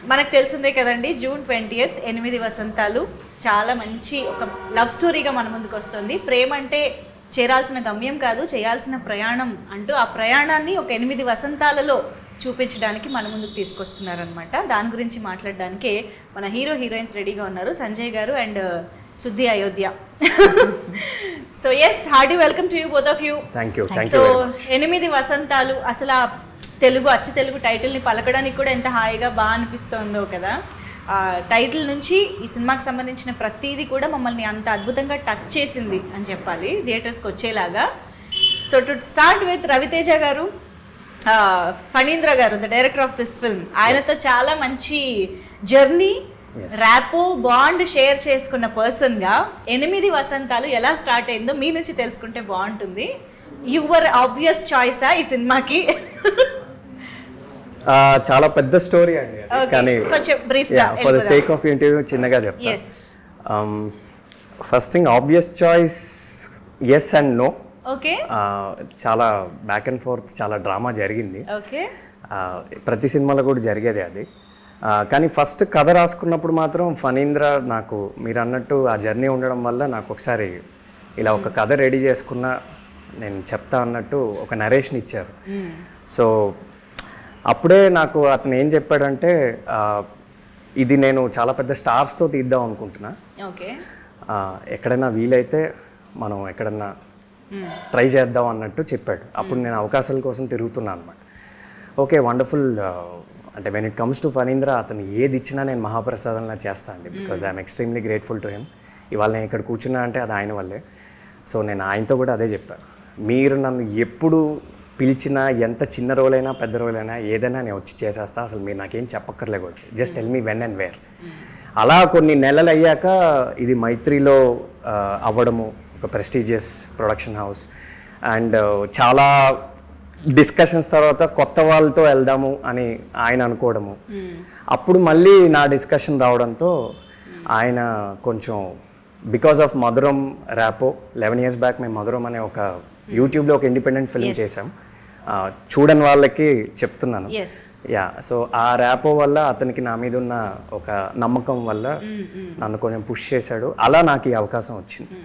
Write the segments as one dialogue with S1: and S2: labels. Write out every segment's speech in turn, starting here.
S1: మనకు తెలిసిందే కదండి, June 20th 8 వసంతాలు చాలా మంచి ఒక లవ్ స్టోరీగా మన ముందుకు వస్తుంది. ప్రేమ అంటే చేరాల్సిన గమ్యం కాదు, చేయాల్సిన ప్రయాణం అంటూ ఆ ప్రయాణాన్ని ఒక 8 వసంతాలలో చూపించడానికి మన ముందుకు తీసుకొస్తున్నారనమాట. దాని గురించి మాట్లాడడానికే మన హీరోయిన్స్ రెడీగా ఉన్నారు, Sanjay garu and Shuddhi Ayodhya. So yes, hearty welcome to you both of you. So 8 Vasantalu, అసలు ఆ అచ్చ తెలుగు టైటిల్ని పలకడానికి కూడా ఎంత హాయిగా బాగా అనిపిస్తుందో కదా. టైటిల్ నుంచి ఈ సినిమాకి సంబంధించిన ప్రతిదీ కూడా మమ్మల్ని అంత అద్భుతంగా టచ్ చేసింది అని చెప్పాలి, థియేటర్స్కి వచ్చేలాగా. So to start with Raviteja garu, Phanindra garu, the director of this film, ఆయనతో చాలా మంచి జర్నీ, ర్యాపో బాండ్ షేర్ చేసుకున్న పర్సన్గా 8 వసంతాలు ఎలా స్టార్ట్ అయిందో మీ నుంచి తెలుసుకుంటే బాగుంటుంది. యువర్ ఆబ్వియస్ చాయిసా ఈ సినిమాకి?
S2: చాలా పెద్ద స్టోరీ అండి, కానీ for the sake of interview చిన్నగా చెప్తాను. First thing, obvious choice yes and no.
S1: Okay,
S2: చాలా బ్యాక్ అండ్ ఫోర్త్, చాలా డ్రామా జరిగింది. ప్రతి సినిమాలో కూడా జరిగేది అది. కానీ ఫస్ట్ కథ రాసుకున్నప్పుడు మాత్రం ఫణీంద్ర నాకు మీరు అన్నట్టు ఆ జర్నీ ఉండడం వల్ల నాకు ఒకసారి ఇలా ఒక కథ రెడీ చేసుకున్నా నేను చెప్తా అన్నట్టు ఒక నరేషన్ ఇచ్చారు. సో అప్పుడే నాకు అతను ఏం చెప్పాడంటే, ఇది నేను చాలా పెద్ద స్టార్స్తో తీద్దాం అనుకుంటున్నా, ఎక్కడైనా వీలైతే మనం ఎక్కడన్నా ట్రై చేద్దాం అన్నట్టు చెప్పాడు. అప్పుడు నేను అవకాశాల కోసం తిరుగుతున్నాను అనమాట. Okay, wonderful. అంటే when it comes to Phanindra, అతను ఏది ఇచ్చినా నేను మహాప్రసాదంలా చేస్తాను అండి, because I'm extremely grateful to him. ఇవాళ నేను ఇక్కడ కూర్చున్నా అంటే అది ఆయన వల్లే. సో నేను ఆయనతో కూడా అదే చెప్పాను, మీరు నన్ను ఎప్పుడు పిలిచినా, ఎంత చిన్న రోల్ అయినా పెద్ద రోల్ అయినా ఏదైనా నేను వచ్చి చేసేస్తా, అసలు మీరు నాకేం చెప్పక్కర్లే కూడా, just tell me when and where. అలా కొన్ని నెలలు అయ్యాక ఇది మైత్రిలో అవ్వడము, ఒక ప్రెస్టీజియస్ ప్రొడక్షన్ హౌస్, అండ్ చాలా డిస్కషన్స్ తర్వాత కొత్త వాళ్ళతో వెళ్దాము అని ఆయన అనుకోవడము. అప్పుడు మళ్ళీ నా డిస్కషన్ రావడంతో ఆయన కొంచెం బికాస్ ఆఫ్ మధురం ర్యాపో, 11 years బ్యాక్ మేము మధురం అనే ఒక యూట్యూబ్లో ఒక ఇండిపెండెంట్ ఫిల్మ్ చేసాం. చూడని వాళ్ళకి చెప్తున్నాను. యా, సో ఆ ర్యాపో వల్ల అతనికి నా మీద ఉన్న ఒక నమ్మకం వల్ల నన్ను కొంచెం పుష్ చేశాడు. అలా నాకు ఈ అవకాశం వచ్చింది.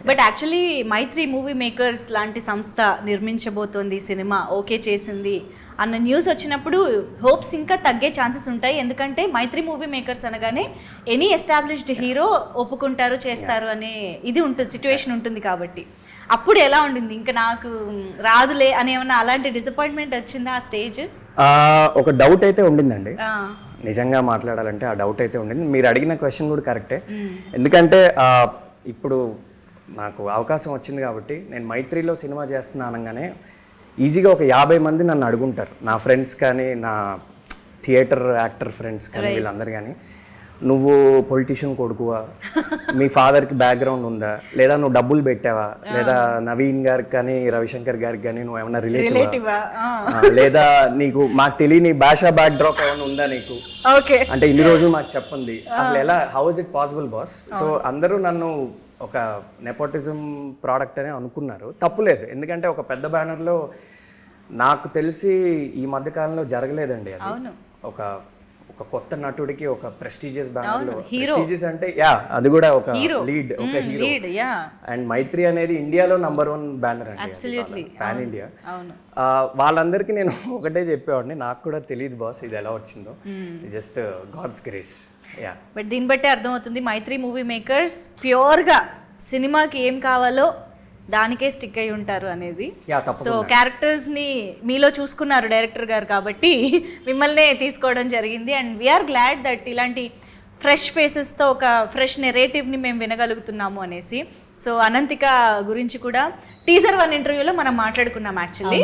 S1: But actually Mythri movie makers లాంటి సంస్థ నిర్మించబోతోంది సినిమా, ఓకే చేసింది అన్న న్యూస్ వచ్చినప్పుడు హోప్స్ ఇంకా తగ్గే ఛాన్సెస్ ఉంటాయి. ఎందుకంటే మైత్రి మూవీ మేకర్స్ అనగానే ఎనీ ఎస్టాబ్లిష్డ్ హీరో ఒప్పుకుంటారు, చేస్తారు అనే ఇది ఉంటుంది, సిచ్యువేషన్ ఉంటుంది. కాబట్టి అప్పుడు ఎలా ఉండింది? ఇంకా నాకు రాదులే అని ఏమన్నా అలాంటి డిసప్పాయింట్మెంట్ వచ్చిందా ఆ స్టేజ్?
S2: ఒక డౌట్ అయితే ఉండిందండి, నిజంగా మాట్లాడాలంటే ఆ డౌట్ అయితే ఉండింది. మీరు అడిగిన క్వశ్చన్ కూడా కరెక్టే. ఎందుకంటే ఇప్పుడు నాకు అవకాశం వచ్చింది కాబట్టి నేను మైత్రిలో సినిమా చేస్తున్నా అనగానే ఈజీగా ఒక 50 మంది నన్ను అడుగుంటారు, నా ఫ్రెండ్స్ కానీ, నా థియేటర్ యాక్టర్ ఫ్రెండ్స్ కానీ, వీళ్ళందరూ కానీ, నువ్వు పొలిటీషియన్ కొడుకువా, మీ ఫాదర్కి బ్యాక్గ్రౌండ్ ఉందా, లేదా నువ్వు డబ్బులు పెట్టావా, లేదా నవీన్ గారికి కానీ రవిశంకర్ గారికి కానీ నువ్వు ఏమన్నా రిలేటివా, లేదా నీకు మాకు తెలియని భాషా బ్యాక్ డ్రాప్ ఏమైనా ఉందా నీకు, అంటే ఇన్ని రోజులు మాకు చెప్పండి, అసలు ఎలా, how is it possible boss? So అందరూ నన్ను ఒక నెపోటిజం ప్రోడక్ట్ అని అనుకున్నారు. తప్పులేదు, ఎందుకంటే ఒక పెద్ద బ్యానర్లో నాకు తెలిసి ఈ మధ్యకాలంలో జరగలేదండి అది. ఒక ఒక కొత్త నటుడికి ఒక ప్రెస్టీజియస్ బ్యానర్లో, ప్రెస్టీజియస్ అంటే అది కూడా ఒక లీడ్, ఒక హీరో. అండ్ మైత్రి అనేది ఇండియాలో #1 బ్యానర్ అండి, పాన్ ఇండియా. వాళ్ళందరికీ నేను ఒకటే చెప్పేవాడిని, నాకు కూడా తెలియదు బాస్ ఇది ఎలా వచ్చిందో, జస్ట్ గాడ్స్ గ్రేస్.
S1: బట్ దీన్ని బట్టి అర్థమవుతుంది మైత్రి మూవీ మేకర్స్ ప్యూర్గా సినిమాకి ఏం కావాలో దానికే స్టిక్ అయి ఉంటారు అనేది. సో క్యారెక్టర్స్ని మీలో చూసుకున్నారు డైరెక్టర్ గారు కాబట్టి మిమ్మల్నే తీసుకోవడం జరిగింది. అండ్ వీఆర్ గ్లాడ్ దట్ ఇలాంటి ఫ్రెష్ ఫేసెస్తో ఒక ఫ్రెష్ నెరేటివ్ని మేము వినగలుగుతున్నాము అనేసి. సో అనంతిక గురించి కూడా టీజర్ 1 ఇంటర్వ్యూలో మనం మాట్లాడుకున్నాం యాక్చువల్లీ,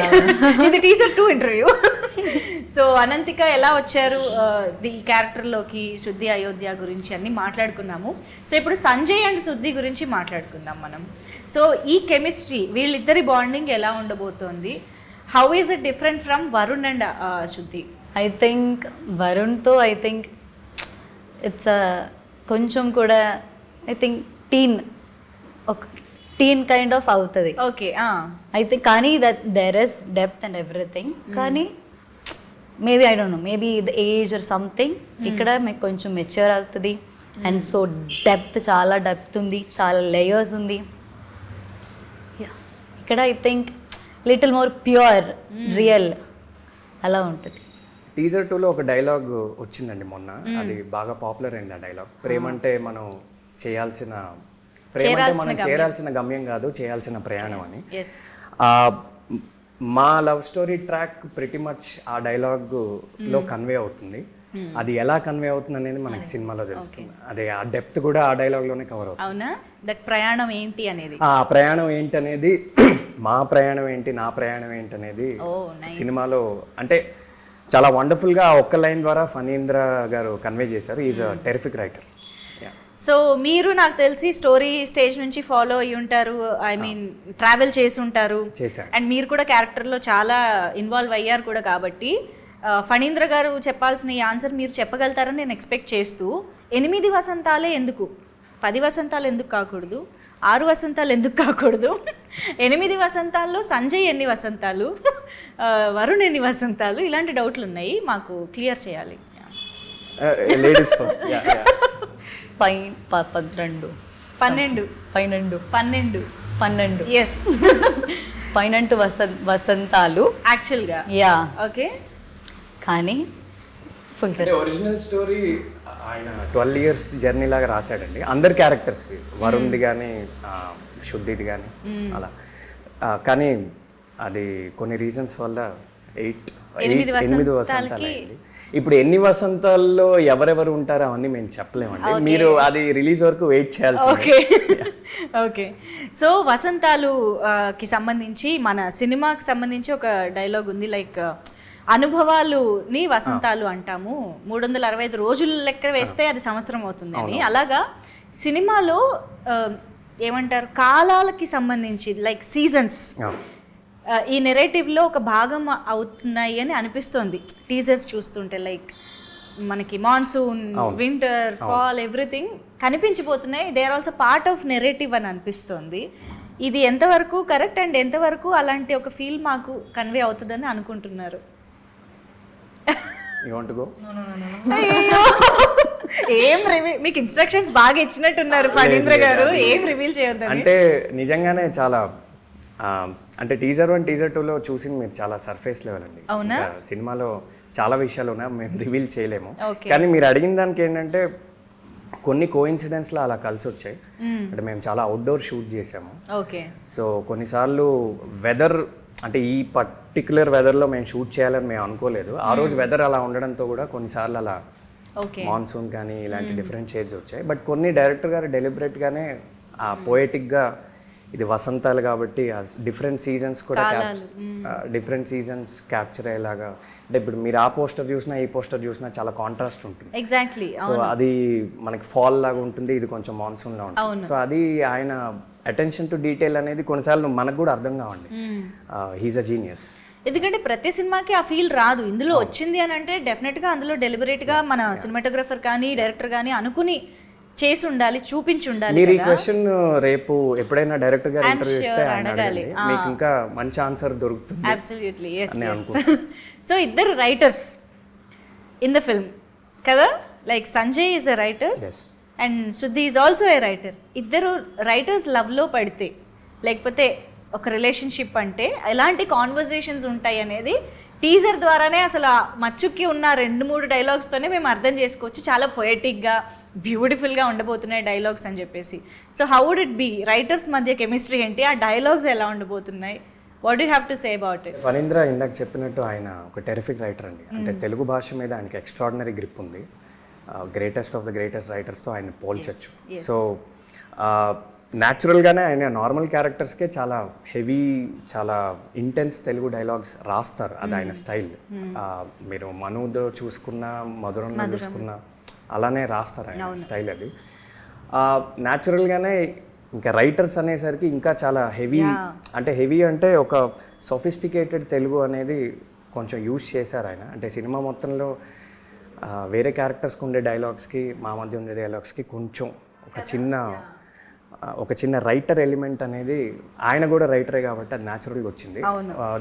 S1: ఇది టీజర్ 2 ఇంటర్వ్యూ. సో అనంతిక ఎలా వచ్చారు ఈ క్యారెక్టర్లోకి, శుద్ధి అయోధ్య గురించి అన్ని మాట్లాడుకున్నాము. సో ఇప్పుడు సంజయ్ అండ్ శుద్ధి గురించి మాట్లాడుకుందాం మనం. సో ఈ కెమిస్ట్రీ, వీళ్ళిద్దరి బాండింగ్ ఎలా ఉండబోతోంది? How is it different from Varun and Shuddhi?
S3: I think వరుణ్తో ఇట్స్ కొంచెం కూడా I think teen kind of అవుతుంది.
S1: ఓకే,
S3: అయితే కానీ that there is depth and everything. కానీ maybe I don't know, maybe the age or something, ఇక్కడ మీకు కొంచెం మెచ్యూర్ అవుతుంది. అండ్ సో డెప్త్, చాలా డెప్త్ ఉంది, చాలా లేయర్స్ ఉంది. ఇక్కడ I think little more pure, real అలా ఉంటుంది.
S2: టీజర్ 2లో ఒక డైలాగ్ వచ్చిందండి మొన్న, అది బాగా పాపులర్ అయింది ఆ డైలాగ్. ప్రేమంటే మనం చేరాల్సిన గమ్యం కాదు, చేయాల్సిన ప్రయాణం అని. మా love story track pretty much ఆ డైలాగ్ లో కన్వే అవుతుంది. అది ఎలా కన్వే అవుతుంది అనేది మనకి సినిమాలో తెలుస్తుంది. అదే ఆ డెప్త్ కూడా ఆ డైలాగ్ లోనే కవర్ అవుతుంది.
S1: అవునా? దట్ ప్రయాణం ఏంటి అనేది,
S2: ఆ ప్రయాణం ఏంటి అనేది, మా ప్రయాణం ఏంటి, నా ప్రయాణం ఏంటి అనేది సినిమాలో అంటే చాలా వండర్ఫుల్ గా ఒక్క లైన్ ద్వారా ఫణీంద్ర గారు కన్వే చేశారు. Is a terrific writer.
S1: So మీరు నాకు తెలిసి స్టోరీ స్టేజ్ నుంచి ఫాలో అయ్యి ఉంటారు, ఐ మీన్ ట్రావెల్ చేసి ఉంటారు, అండ్ మీరు కూడా క్యారెక్టర్లో చాలా ఇన్వాల్వ్ అయ్యారు కూడా. కాబట్టి ఫణీంద్ర గారు చెప్పాల్సిన ఈ ఆన్సర్ మీరు చెప్పగలుగుతారని నేను ఎక్స్పెక్ట్ చేస్తూ, 8 వసంతాలే ఎందుకు, 10 వసంతాలు ఎందుకు కాకూడదు, 6 వసంతాలు ఎందుకు కాకూడదు, 8 వసంతాల్లో సంజయ్ ఎన్ని వసంతాలు, వరుణ్ ఎన్ని వసంతాలు, ఇలాంటి డౌట్లు ఉన్నాయి, మాకు క్లియర్ చేయాలి.
S2: Ladies first.
S3: 12
S1: ఎస్
S3: 12 వసంతాలు
S1: యాక్చువల్గా.
S3: Yeah,
S1: okay.
S3: కానీ ఫుల్
S2: ఒరిజినల్ స్టోరీ ఆయన 12 years జర్నీ లాగా రాశాడండి. అందరి క్యారెక్టర్స్, వరుణ్ది కానీ శుద్ధిది కానీ అలా. కానీ అది కొన్ని రీజన్స్ వల్ల 8 వసంతాలు అయింది. ఇప్పుడు ఎన్ని వసంతాల్లో ఎవరెవరు ఉంటారో అవన్నీ మేము చెప్పలేమండి, మీరు అది రిలీజ్ వరకు వెయిట్ చేయాలి.
S1: Okay okay. సో వసంతాలు కి సంబంధించి మన సినిమాకి సంబంధించి ఒక డైలాగ్ ఉంది, లైక్ అనుభవాలుని వసంతాలు అంటాము, 365 రోజులు లెక్క వేస్తే అది సంవత్సరం అవుతుంది అని. అలాగా సినిమాలో ఏమంటారు, కాలాలకి సంబంధించి లైక్ సీజన్స్ ఈ నెరేటివ్లో ఒక భాగం అవుతున్నాయి అని అనిపిస్తుంది టీజర్స్ చూస్తుంటే. లైక్ మనకి మాన్సూన్, వింటర్, ఫాల్, ఎవ్రీథింగ్ కనిపించిపోతున్నాయి. They are also part of narrative అని అనిపిస్తుంది. ఇది ఎంతవరకు కరెక్ట్ అండ్ ఎంతవరకు అలాంటి ఒక ఫీల్ మాకు కన్వే అవుతుందని అనుకుంటున్నారు? ఏం మీకు ఇన్స్ట్రక్షన్స్ బాగా ఇచ్చినట్టున్నారు ఫణీంద్ర గారు, ఏం రివీల్ చేయొద్దు
S2: అంటే. నిజంగానే చాలా అంటే టీజర్ 1 టీజర్ 2లో చూసింది మీరు చాలా సర్ఫేస్ లెవెల్ అండి. సినిమాలో చాలా విషయాలు ఉన్నాయి, మేము రివీల్ చేయలేము. కానీ మీరు అడిగిన దానికి ఏంటంటే కొన్ని కోఇన్సిడెంట్స్లో అలా కలిసి వచ్చాయి. అంటే మేము చాలా అవుట్డోర్ షూట్ చేసాము. సో కొన్నిసార్లు వెదర్, అంటే ఈ పర్టికులర్ వెదర్లో మేము షూట్ చేయాలని మేము అనుకోలేదు. ఆ రోజు వెదర్ అలా ఉండడంతో కూడా కొన్నిసార్లు అలా మాన్సూన్ కానీ ఇలాంటి డిఫరెంట్ షేడ్స్ వచ్చాయి. బట్ కొన్ని డైరెక్టర్ గారు డెలిబరేట్గానే ఆ పోయటిక్గా ఇది వసంతాలు కాబట్టి డిఫరెంట్ సీజన్స్ కూడా డిఫరెంట్ సీజన్స్ క్యాప్చర్ అయ్యేలాగా. అంటే ఇప్పుడు మీరు ఆ పోస్టర్ చూసినా ఈ పోస్టర్ చూసినా చాలా కాంట్రాస్ట్ ఉంటుంది.
S1: ఎగ్జాక్ట్లీ.
S2: సో అది మనకి ఫాల్ లాగా ఉంటుంది, ఇది కొంచెం మాన్సూన్ లా ఉంటుంది. సో అది ఆయన అటెన్షన్ టు డీటెయిల్ అనేది కొన్నిసార్లు మనకు కూడా అర్థం కావండి. He's a genius.
S1: ఎందుకంటే ప్రతి సినిమాకి ఆ ఫీల్ రాదు. ఇందులో వచ్చింది అని అంటే డెఫినెట్గా అందులో డెలిబరేట్గా మన సినిమాటోగ్రఫర్ కానీ డైరెక్టర్ కానీ అనుకుని చేసి ఉండాలి, చూపించి ఉండాలి.
S2: మీరు ఈ క్వశ్చన్ రేపు ఎప్పుడైనా డైరెక్టర్ గారు ఇంటర్వ్యూ ఇస్తే అడగాలి, మీకు ఇంకా మంచి ఆన్సర్ దొరుకుతుంది.
S1: Absolutely yes. సో ఇద్దరు రైటర్స్ ఇన్ ద ఫిల్మ్ కదా, like Sanjay is a writer and శుద్ధి ఈజ్ ఆల్సో ఏ రైటర్. ఇద్దరు రైటర్స్ లవ్లో పడితే లేకపోతే ఒక రిలేషన్షిప్ అంటే ఎలాంటి కాన్వర్జేషన్స్ ఉంటాయి అనేది టీజర్ ద్వారానే అసలు మచ్చుక్కి ఉన్న 2-3 డైలాగ్స్తోనే మేము అర్థం చేసుకోవచ్చు. చాలా పొయటిక్గా, బ్యూటిఫుల్గా ఉండబోతున్నాయి డైలాగ్స్ అని చెప్పేసి. So how would it be, writers మధ్య కెమిస్ట్రీ ఏంటి, ఆ డైలాగ్స్ ఎలా ఉండబోతున్నాయి, what you have to say about it?
S2: Phanindra ఇందాక చెప్పినట్టు ఆయన ఒక టెరిఫిక్ రైటర్ అండి. అంటే తెలుగు భాష మీద ఆయనకి ఎక్స్ట్రాడినరీ గ్రిప్ ఉంది. గ్రేటెస్ట్ ఆఫ్ ద గ్రేటెస్ట్ రైటర్స్తో ఆయన పోల్చచ్చు. సో న్యాచురల్గానే ఆయన నార్మల్ క్యారెక్టర్స్కే చాలా హెవీ, చాలా ఇంటెన్స్ తెలుగు డైలాగ్స్ రాస్తారు. అది ఆయన స్టైల్. మీరు మనుదో చూసుకున్నా, మధురంలో చూసుకున్నా అలానే రాస్తారు ఆయన స్టైల్. అది న్యాచురల్గానే. ఇంకా రైటర్స్ అనేసరికి ఇంకా చాలా హెవీ, అంటే హెవీ అంటే ఒక సొఫిస్టికేటెడ్ తెలుగు అనేది కొంచెం యూజ్ చేశారు ఆయన. అంటే సినిమా మొత్తంలో వేరే క్యారెక్టర్స్కి ఉండే డైలాగ్స్కి మా మధ్య ఉండే డైలాగ్స్కి కొంచెం ఒక చిన్న ఒక చిన్న రైటర్ ఎలిమెంట్ అనేది, ఆయన కూడా రైటరే కాబట్టి అది న్యాచురల్గా వచ్చింది.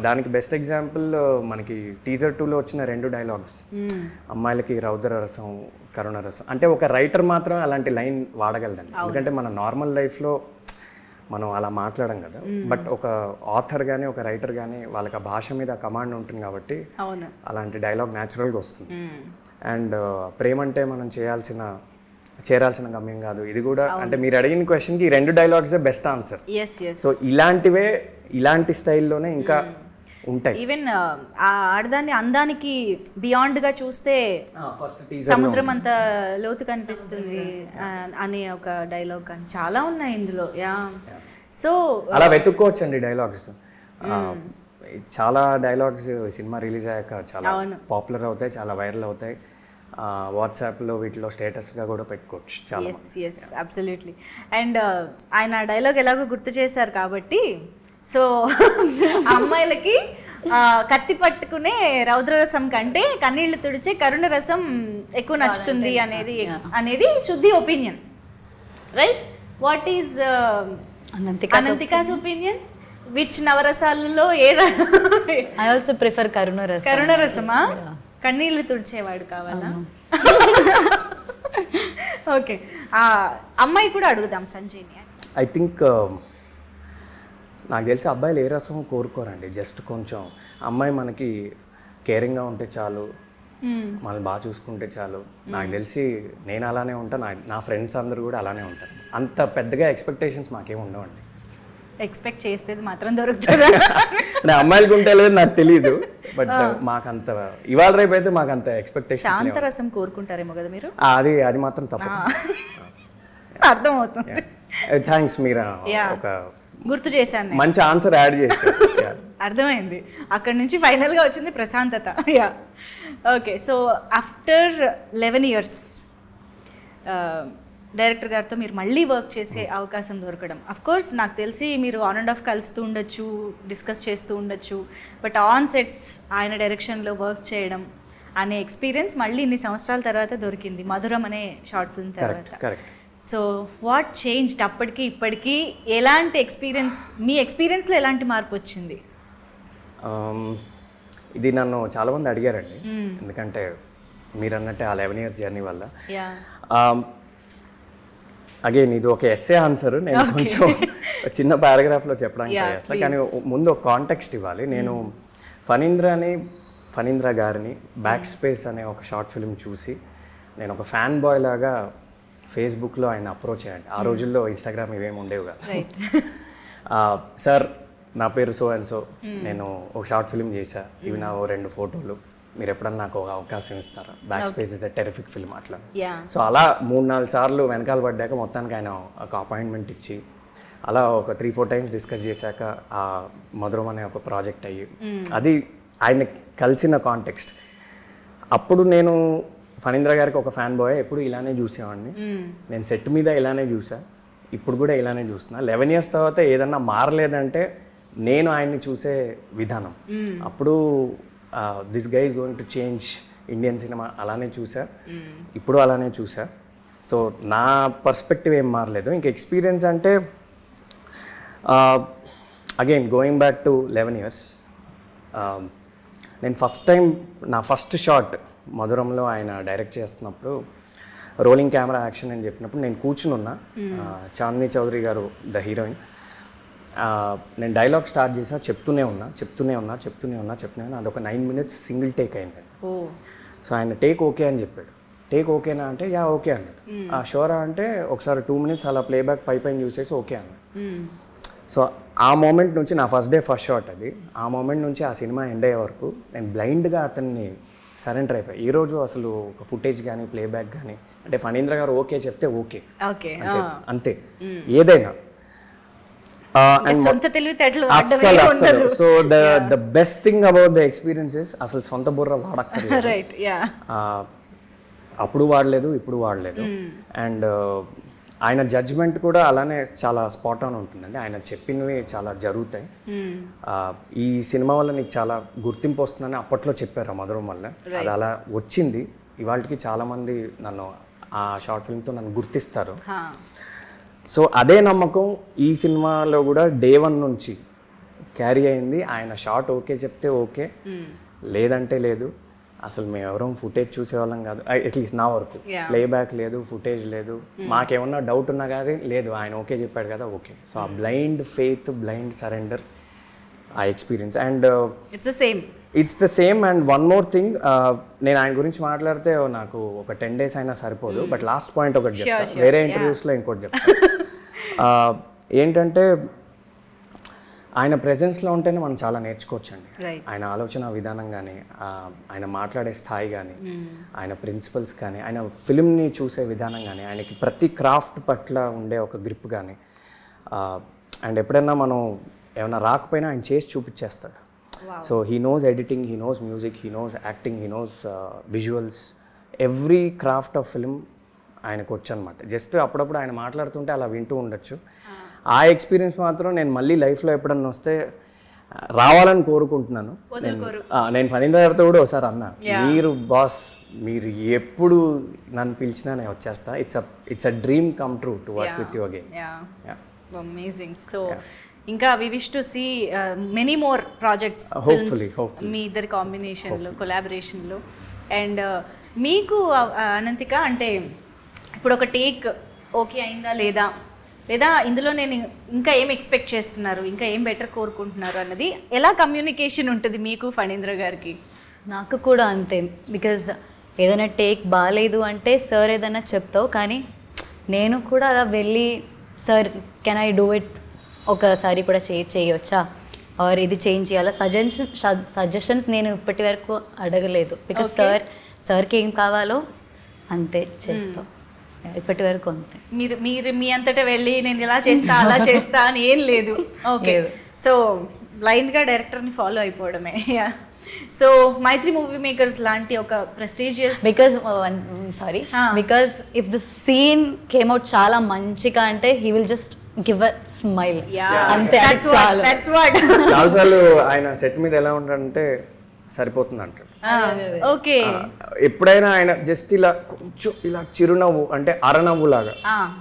S2: దానికి బెస్ట్ ఎగ్జాంపుల్ మనకి టీజర్ 2లో వచ్చిన 2 డైలాగ్స్, అమ్మాయిలకి రౌద్ర రసం కరుణ రసం, అంటే ఒక రైటర్ మాత్రం అలాంటి లైన్ వాడగలదండి. ఎందుకంటే మన నార్మల్ లైఫ్లో మనం అలా మాట్లాడం కదా, బట్ ఒక ఆథర్ కానీ ఒక రైటర్ కానీ వాళ్ళకి ఆ భాష మీద కమాండ్ ఉంటుంది కాబట్టి అలాంటి డైలాగ్ న్యాచురల్గా వస్తుంది. అండ్ ప్రేమ అంటే మనం చేరాల్సిన గమ్యం కాదు, ఇది కూడా అంటే మీరు అడిగిన క్వశ్చన్కి ఈ 2 డైలాగ్సే బెస్ట్ ఆన్సర్. సో ఇలాంటి స్టైల్లోనే ఇంకా ఉంటాయి.
S1: ఈవెన్ ఆ ఆడదాన్ని అందానికి బియాండ్ గా చూస్తే సముద్రం అంత లోతు కనిపిస్తుంది అనే ఒక డైలాగ్ కానీ చాలా ఉన్నాయి ఇందులో. సో
S2: అలా వెతుక్కోవచ్చండి డైలాగ్స్. చాలా డైలాగ్స్ సినిమా రిలీజ్ అయ్యాక చాలా పాపులర్ అవుతాయి, చాలా వైరల్ అవుతాయి. వాట్సాప్లో వీటిలో స్టేటస్గా కూడా పెట్టుకోవచ్చు చాలా.
S1: Yes absolutely. అండ్ ఆయన డైలాగ్ ఎలాగో గుర్తు చేశారు కాబట్టి, సో అమ్మాయిలకి కత్తి పట్టుకునే రౌద్రరసం కంటే కన్నీళ్లు తుడిచే కరుణ రసం ఎక్కువ నచ్చుతుంది అనేది Shuddhi opinion, right? What is Ananthika's opinion? Which నవరసాలలో
S3: I also prefer
S1: కరుణ రసమా? కన్నీళ్లు తుడిచేవాడు కావాలా? ఓకే, అమ్మాయి కూడా అడుగుదాం సంజయ్ని.
S2: ఐ థింక్ నాకు తెలిసి అబ్బాయిలు ఏ రసం కోరుకోరండి, జస్ట్ కొంచెం అమ్మాయి మనకి కేరింగ్గా ఉంటే చాలు, మనల్ని బాగా చూసుకుంటే చాలు. నాకు తెలిసి నేను అలానే ఉంటాను, నా ఫ్రెండ్స్ అందరూ కూడా అలానే ఉంటారు. అంత పెద్దగా ఎక్స్పెక్టేషన్స్ మాకేం ఉండవండి.
S1: ఎక్స్పెక్ట్ చేసేది మాత్రం దొరుకుతుంది
S2: అంటే అమ్మాయిలకు ఉంటే లేదు నాకు తెలియదు, బట్ మాకంత ఇవాళ రేపు అయితే మాకంత ఎక్స్పెక్టేషన్.
S1: శాంతరసం కోరుకుంటారేమో కదా మీరు?
S2: అది మాత్రం తప్ప.
S1: అర్థమవుతుంది.
S2: థ్యాంక్స్, మీరు ఒక
S1: గుర్తు చేశాను,
S2: మంచి ఆన్సర్ యాడ్ చేశారు.
S1: అర్థమైంది. అక్కడ నుంచి ఫైనల్గా వచ్చింది ప్రశాంతత. Okay, so after 11 years director గారితో మీరు మళ్ళీ వర్క్ చేసే అవకాశం దొరకడం, అఫ్ కోర్స్ నాకు తెలిసి మీరు ఆన్ అండ్ ఆఫ్ కలుస్తూ ఉండొచ్చు, డిస్కస్ చేస్తూ ఉండొచ్చు, బట్ ఆన్ సెట్స్ ఆయన డైరెక్షన్లో వర్క్ చేయడం అనే ఎక్స్పీరియన్స్ మళ్ళీ ఇన్ని సంవత్సరాల తర్వాత దొరికింది మధురం అనే షార్ట్ ఫిల్మ్ తర్వాత. సో వాట్ చేంజ్డ్ అప్పటికి ఇప్పటికీ? ఎలాంటి ఎక్స్పీరియన్స్, మీ ఎక్స్పీరియన్స్లో ఎలాంటి మార్పు వచ్చింది?
S2: ఇది నన్ను చాలామంది అడిగారండి, ఎందుకంటే మీరు అన్నట్టే ఆ 11 years జర్నీ వల్ల. అగైన్ ఇది ఒక ఎస్సే ఆన్సర్, నేను కొంచెం చిన్న పారాగ్రాఫ్లో చెప్పడానికి ట్రై చేస్తాను, కానీ ముందు ఒక కాంటెక్స్ట్ ఇవ్వాలి. నేను ఫణీంద్ర గారిని బ్యాక్ స్పేస్ అనే ఒక షార్ట్ ఫిల్మ్ చూసి నేను ఒక ఫ్యాన్ బాయ్ లాగా ఫేస్బుక్లో ఆయన అప్రోచ్ అయ్యండి. ఆ రోజుల్లో ఇన్స్టాగ్రామ్ ఇవేమి ఉండేవి కాదు. సార్, నా పేరు సో అండ్ సో, నేను ఒక షార్ట్ ఫిల్మ్ చేశా, ఇవి నా 2 photos, మీరు ఎప్పుడన్నా నాకు ఒక అవకాశం ఇస్తారా? Back space is a terrific film అట్లా. సో అలా 3-4 సార్లు వెనకాల పడ్డాక మొత్తానికి ఆయన ఒక అపాయింట్మెంట్ ఇచ్చి అలా ఒక 3-4 times డిస్కస్ చేశాక ఆ మధురం అనే ఒక ప్రాజెక్ట్ అయ్యి, అది ఆయన కలిసిన కాంటెక్స్ట్. అప్పుడు నేను ఫణీంద్ర గారికి ఒక ఫ్యాన్ బాయ్, ఎప్పుడు ఇలానే చూసేవాడిని, నేను సెట్ మీద ఇలానే చూసా, ఇప్పుడు కూడా ఇలానే చూస్తున్నా. 11 years తర్వాత ఏదన్నా మారలేదంటే నేను ఆయన్ని చూసే విధానం. అప్పుడు this guy is going to change Indian cinema అలానే చూసా, ఇప్పుడు అలానే చూసా. సో నా పర్స్పెక్టివ్ ఏం మారలేదు. ఇంక ఎక్స్పీరియన్స్ అంటే again going back to 11 years, నేను ఫస్ట్ టైం నా ఫస్ట్ షాట్ మధురంలో ఆయన డైరెక్ట్ చేస్తున్నప్పుడు రోలింగ్ కెమెరా యాక్షన్ అని చెప్పినప్పుడు నేను కూర్చుని ఉన్నా. చాందిని చౌదరి గారు ద హీరోయిన్, నేను డైలాగ్ స్టార్ట్ చేసా, చెప్తూనే ఉన్నా అదొక 9 minutes సింగిల్ టేక్ అయింది. సో ఆయన టేక్ ఓకే అని చెప్పాడు. టేక్ ఓకేనా అంటే యా ఓకే అన్నాడు. షోరా అంటే ఒకసారి 2 minutes అలా ప్లేబ్యాక్ పైన చూసేసి ఓకే అన్నాడు. సో ఆ మూమెంట్ నుంచి నా ఫస్ట్ షాట్ అది, ఆ మూమెంట్ నుంచి ఆ సినిమా ఎండ్ అయ్యే వరకు నేను బ్లైండ్గా అతన్ని సరెండర్ అయిపోయి. ఈరోజు అసలు ఒక ఫుటేజ్ కానీ ప్లేబ్యాక్ కానీ అంటే ఫణీంద్ర గారు ఓకే చెప్తే ఓకే, అంతే ఏదైనా. అసలు so the best thing about the experiences అసలు సొంత బుర్ర వాడక్కర్లేదు. అప్పుడు వాడలేదు, ఇప్పుడు వాడలేదు. అండ్ ఆయన జడ్జ్మెంట్ కూడా అలానే చాలా స్పాట్ ఆన్ ఉంటుందండి. ఆయన చెప్పినవి చాలా జరుగుతాయి. ఈ సినిమా వల్ల నీకు చాలా గుర్తింపు వస్తుందని అప్పట్లో చెప్పారు ఆ మధురం వల్ల, అది అలా వచ్చింది. ఇవాళకి చాలామంది నన్ను ఆ షార్ట్ ఫిల్మ్తో నన్ను గుర్తిస్తారు. సో అదే నమ్మకం ఈ సినిమాలో కూడా డే 1 నుంచి క్యారీ అయింది. ఆయన షార్ట్ ఓకే చెప్తే ఓకే, లేదంటే లేదు. అసలు మేము ఎవరం ఫుటేజ్ చూసేవాళ్ళం కాదు, అట్లీస్ట్ నా వరకు. ప్లేబ్యాక్ లేదు, ఫుటేజ్ లేదు. మాకేమన్నా డౌట్ ఉన్నా కానీ లేదు, ఆయన ఓకే చెప్పాడు కదా ఓకే. సో ఆ బ్లైండ్ ఫెయిత్, బ్లైండ్ సరెండర్, ఆ experience. And it's the same. And one more thing, నేను ఆయన గురించి మాట్లాడితే నాకు ఒక 10 days అయినా సరిపోదు. బట్ లాస్ట్ పాయింట్ ఒకటి చెప్తాను, వేరే ఇంటర్వ్యూస్లో ఇంకోటి చెప్తాను. ఏంటంటే ఆయన ప్రెజెన్స్లో ఉంటేనే మనం చాలా నేర్చుకోవచ్చండి. ఆయన ఆలోచన విధానం కానీ, ఆయన మాట్లాడే స్థాయి కానీ, ఆయన ప్రిన్సిపల్స్ కానీ, ఆయన ఫిల్మ్ని చూసే విధానం కానీ, ఆయనకి ప్రతి క్రాఫ్ట్ పట్ల ఉండే ఒక గ్రిప్ కానీ. అండ్ ఎప్పుడైనా మనం ఏమైనా రాకపోయినా ఆయన చేసి చూపించేస్తాడు. So he knows editing, he knows music, he knows acting, he knows visuals, every craft of film ఆయనకు వచ్చు అనమాట. జస్ట్ అప్పుడప్పుడు ఆయన మాట్లాడుతుంటే అలా వింటూ ఉండొచ్చు. ఆ ఎక్స్పీరియన్స్ మాత్రం నేను మళ్ళీ లైఫ్లో ఎప్పుడన్నా వస్తే రావాలని కోరుకుంటున్నాను. నేను ఫణీంద్ర గారితో కూడా ఒకసారి అన్నా, మీరు బాస్, మీరు ఎప్పుడు నన్ను పిలిచినా నేను వచ్చేస్తా. It's a dream come true to work with you again.
S1: Amazing. So ఇంకా we wish to see many more projects మీ ఇద్దరి కాంబినేషన్లో, కొలాబరేషన్లో. అండ్ మీకు అనంతిక, అంటే ఇప్పుడు ఒక టేక్ ఓకే అయిందా లేదా ఇందులో నేను ఇంకా ఏం ఎక్స్పెక్ట్ చేస్తున్నారు, ఇంకా ఏం బెటర్ కోరుకుంటున్నారు అన్నది ఎలా కమ్యూనికేషన్ ఉంటుంది మీకు ఫణీంద్ర గారికి?
S3: నాకు కూడా అంతే. బికాజ్ ఏదైనా టేక్ బాగాలేదు అంటే సార్ ఏదైనా చెప్తావు, కానీ నేను కూడా అలా వెళ్ళి sir can I do it, ఒకసారి కూడా చేయొచ్చా, ఆర్ ఇది చేంజ్ చేయాలా, సజెషన్స్ నేను ఇప్పటి వరకు అడగలేదు. బికాజ్ సార్కి ఏం కావాలో అంతే చేస్తాం. ఇప్పటి వరకు అంతే.
S1: మీరు మీ అంతటా వెళ్ళి నేను ఇలా చేస్తా అలా చేస్తా అని ఏం లేదు. ఓకే, సో బ్లైండ్గా డైరెక్టర్ని ఫాలో అయిపోవడమే. సో మైత్రి మూవీ మేకర్స్ లాంటి ఒక prestigious,
S3: because if the scene came out చాలా మంచిగా అంటే he will just give a smile, అంతే.
S2: చాలాసార్లు ఆయన సెట్ మీద ఎలా ఉంటాడంటే సరిపోతుంది అంటాడు.
S1: ఓకే,
S2: ఎప్పుడైనా ఆయన జస్ట్ ఇలా కొంచెం ఇలా చిరునవ్వు, అంటే అరనవ్వు లాగా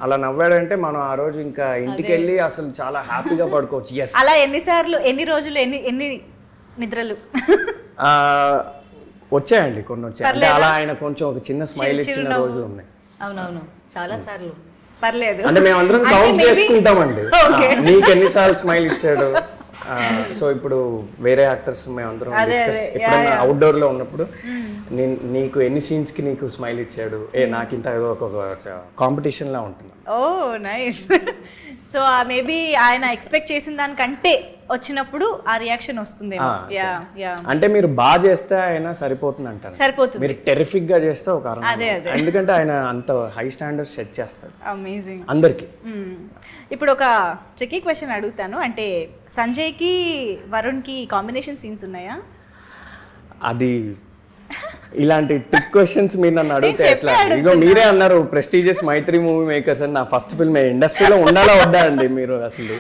S2: అలా నవ్వాడంటే మనం ఆ రోజు ఇంకా ఇంటికి వెళ్ళి అసలు చాలా హ్యాపీగా పడుకోవచ్చు. ఎస్.
S1: అలా ఎన్నిసార్లు, ఎన్ని రోజులు, ఎన్ని నిద్రలు
S2: వచ్చాయండి? కొన్ని వచ్చాయి. అంటే అలా ఆయన కొంచెం ఒక చిన్న స్మైల్ ఇచ్చిన రోజులు ఉన్నాయి.
S3: అవునవును, చాలా సార్లు.
S1: పర్లేదు,
S2: అంటే మేము అందరం కౌంట్ చేసుకుంటామండి, నీకు ఎన్నిసార్లు స్మైల్ ఇచ్చాడు. సో ఇప్పుడు వేరే యాక్టర్స్ మేమందరం ఎప్పుడైనా అవుట్డోర్ లో ఉన్నప్పుడు నీకు ఎన్ని సీన్స్ కి నీకు స్మైల్ ఇచ్చాడు, నాకు ఇంత ఏదో ఒక కాంపిటీషన్ లా ఉంటుంది.
S1: ఓ నైస్. సో మేబీ ఆయన ఎక్స్పెక్ట్ చేసిన దానికంటే వచ్చినప్పుడు ఆ రియాక్షన్ వస్తుంది.
S2: అంటే మీరు బాగా చేస్తే ఆయన సరిపోతుంది అంటారు.
S1: సరిపోతుంది.
S2: మీరు టెరిఫిక్ గా చేస్తే ఒక ఎందుకంటే ఆయన అంత హై స్టాండర్డ్స్ సెట్ చేస్తాడు.
S1: అమేజింగ్.
S2: అందరికి.
S1: ఇప్పుడు ఒక ట్రికీ క్వశ్చన్ అడుగుతాను, అంటే సంజయ్కి వరుణ్కి కాంబినేషన్ సీన్స్ ఉన్నాయా?
S2: అది ఇలాంటి ట్రిక్ క్వశ్చన్స్ మీరు నన్ను అడిగితే ఎట్లా? ఇగో మీరే అన్నారు ప్రెస్టీజియస్ మైత్రి మూవీ మేకర్స్ అని. నా ఫస్ట్ ఫిల్మ్ ఇండస్ట్రీలో ఉండాలా వద్దా అండి? మీరు అసలు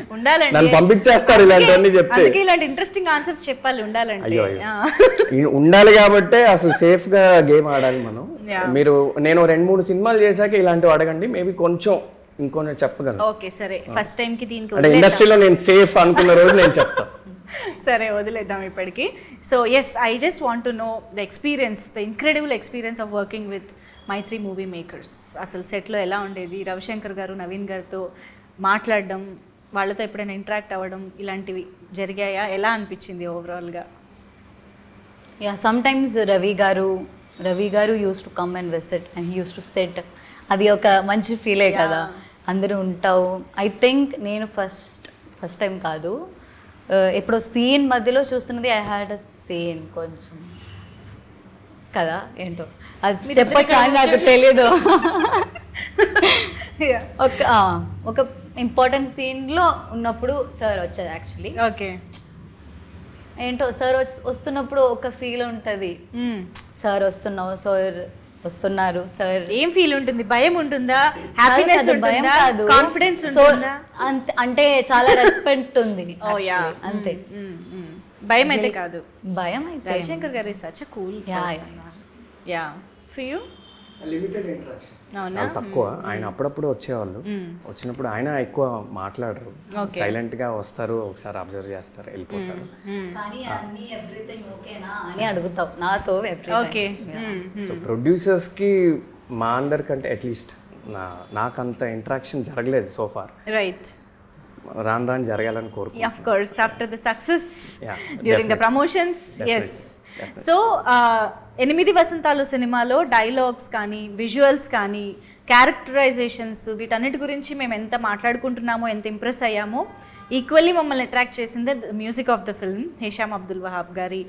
S2: నన్ను పంపించేస్తారు ఇలాంటివన్నీ చెప్తే.
S1: ఇలాంటి ఇంట్రెస్టింగ్ ఆన్సర్స్ చెప్పాలి, ఉండాలంటే.
S2: అయ్యో, ఉండాలి కాబట్టి అసలు సేఫ్ గా గేమ్ ఆడాలి మనం. మీరు నేను 2-3 సినిమాలు చేశాక ఇలాంటివి అడగండి, మేబీ కొంచెం ఇంకొన్ని చెప్పగలను.
S1: ఓకే సరే, ఫస్ట్ టైం కి దీనికి
S2: అంటే ఇండస్ట్రీలో నేను సేఫ్ అనుకున్న రోజు నేను చెప్తాను.
S1: సరే, వదిలేద్దాం ఇప్పటికి. So yes, I just want to know the experience, the incredible experience of working with Mythri movie makers. అసలు సెట్లో ఎలా ఉండేది? రవిశంకర్ గారు, నవీన్ గారితో మాట్లాడడం, వాళ్ళతో ఎప్పుడైనా ఇంటరాక్ట్ అవ్వడం, ఇలాంటివి జరిగాయా? ఎలా అనిపించింది ఓవరాల్గా?
S3: యా, సమ్టైమ్స్ రవి గారు use to come and visit and use to set. అది ఒక మంచి ఫీలే కదా, అందరూ ఉంటావు. ఐ థింక్ నేను ఫస్ట్ టైం కాదు, ఇప్పుడు సీన్ మధ్యలో చూస్తున్నది. ఐ హ్యాడ్ అ సీన్ కొంచెం కదా, ఏంటో అది చెప్పచ్చు అని నాకు తెలియదు. ఒక ఇంపార్టెంట్ సీన్లో ఉన్నప్పుడు సార్ వచ్చారు యాక్చువల్లీ.
S1: ఓకే,
S3: ఏంటో సార్ వస్తున్నప్పుడు ఒక ఫీల్ ఉంటుంది. సార్ వస్తున్నారు సార్.
S1: ఏం ఫీల్ ఉంటుంది? భయం ఉంటుందా? హ్యాపీనెస్ ఉంటుందా? కాన్ఫిడెన్స్ ఉంటుందా?
S3: అంటే చాలా రెస్పెక్ట్ ఉంది అంతే.
S1: భయం అయితే కాదు.
S3: భయం అయితే.
S1: రవిశంకర్ గారు is such a cool person. Yeah, for you?
S2: Limited interaction,
S1: అవునా?
S2: చాలా తక్కువ. ఆయన అప్పుడప్పుడు వచ్చేవాళ్ళు, వచ్చినప్పుడు ఆయన ఎక్కువ మాట్లాడరు, సైలెంట్ గా వస్తారు, ఒకసారి అబ్జర్వ్ చేస్తారు, వెళ్ళిపోతారు.
S3: కానీ అన్ని ఎవ్రీథింగ్ ఓకేనా అని అడుగుతావు నాతో
S1: ఓకే.
S2: సో ప్రొడ్యూసర్స్ కి మా అందరికంటే అట్లీస్ట్ నాకంత ఇంటరాక్షన్ జరగలేదు సో ఫార్.
S1: రైట్.
S2: రాను రాను జరగాలని కోరుకుంటున్నాను.
S1: Of course, after the success,
S2: Yeah,
S1: during the
S2: definitely.
S1: promotions, yes. So 8 వసంతాలు సినిమాలో డైలాగ్స్ కానీ, విజువల్స్ కానీ, క్యారెక్టరైజేషన్స్, వీటన్నిటి గురించి మేము ఎంత మాట్లాడుకుంటున్నామో, ఎంత ఇంప్రెస్ అయ్యామో, ఈక్వల్లీ మమ్మల్ని అట్రాక్ట్ చేసింది music of the film. Hesham Abdul Wahab గారి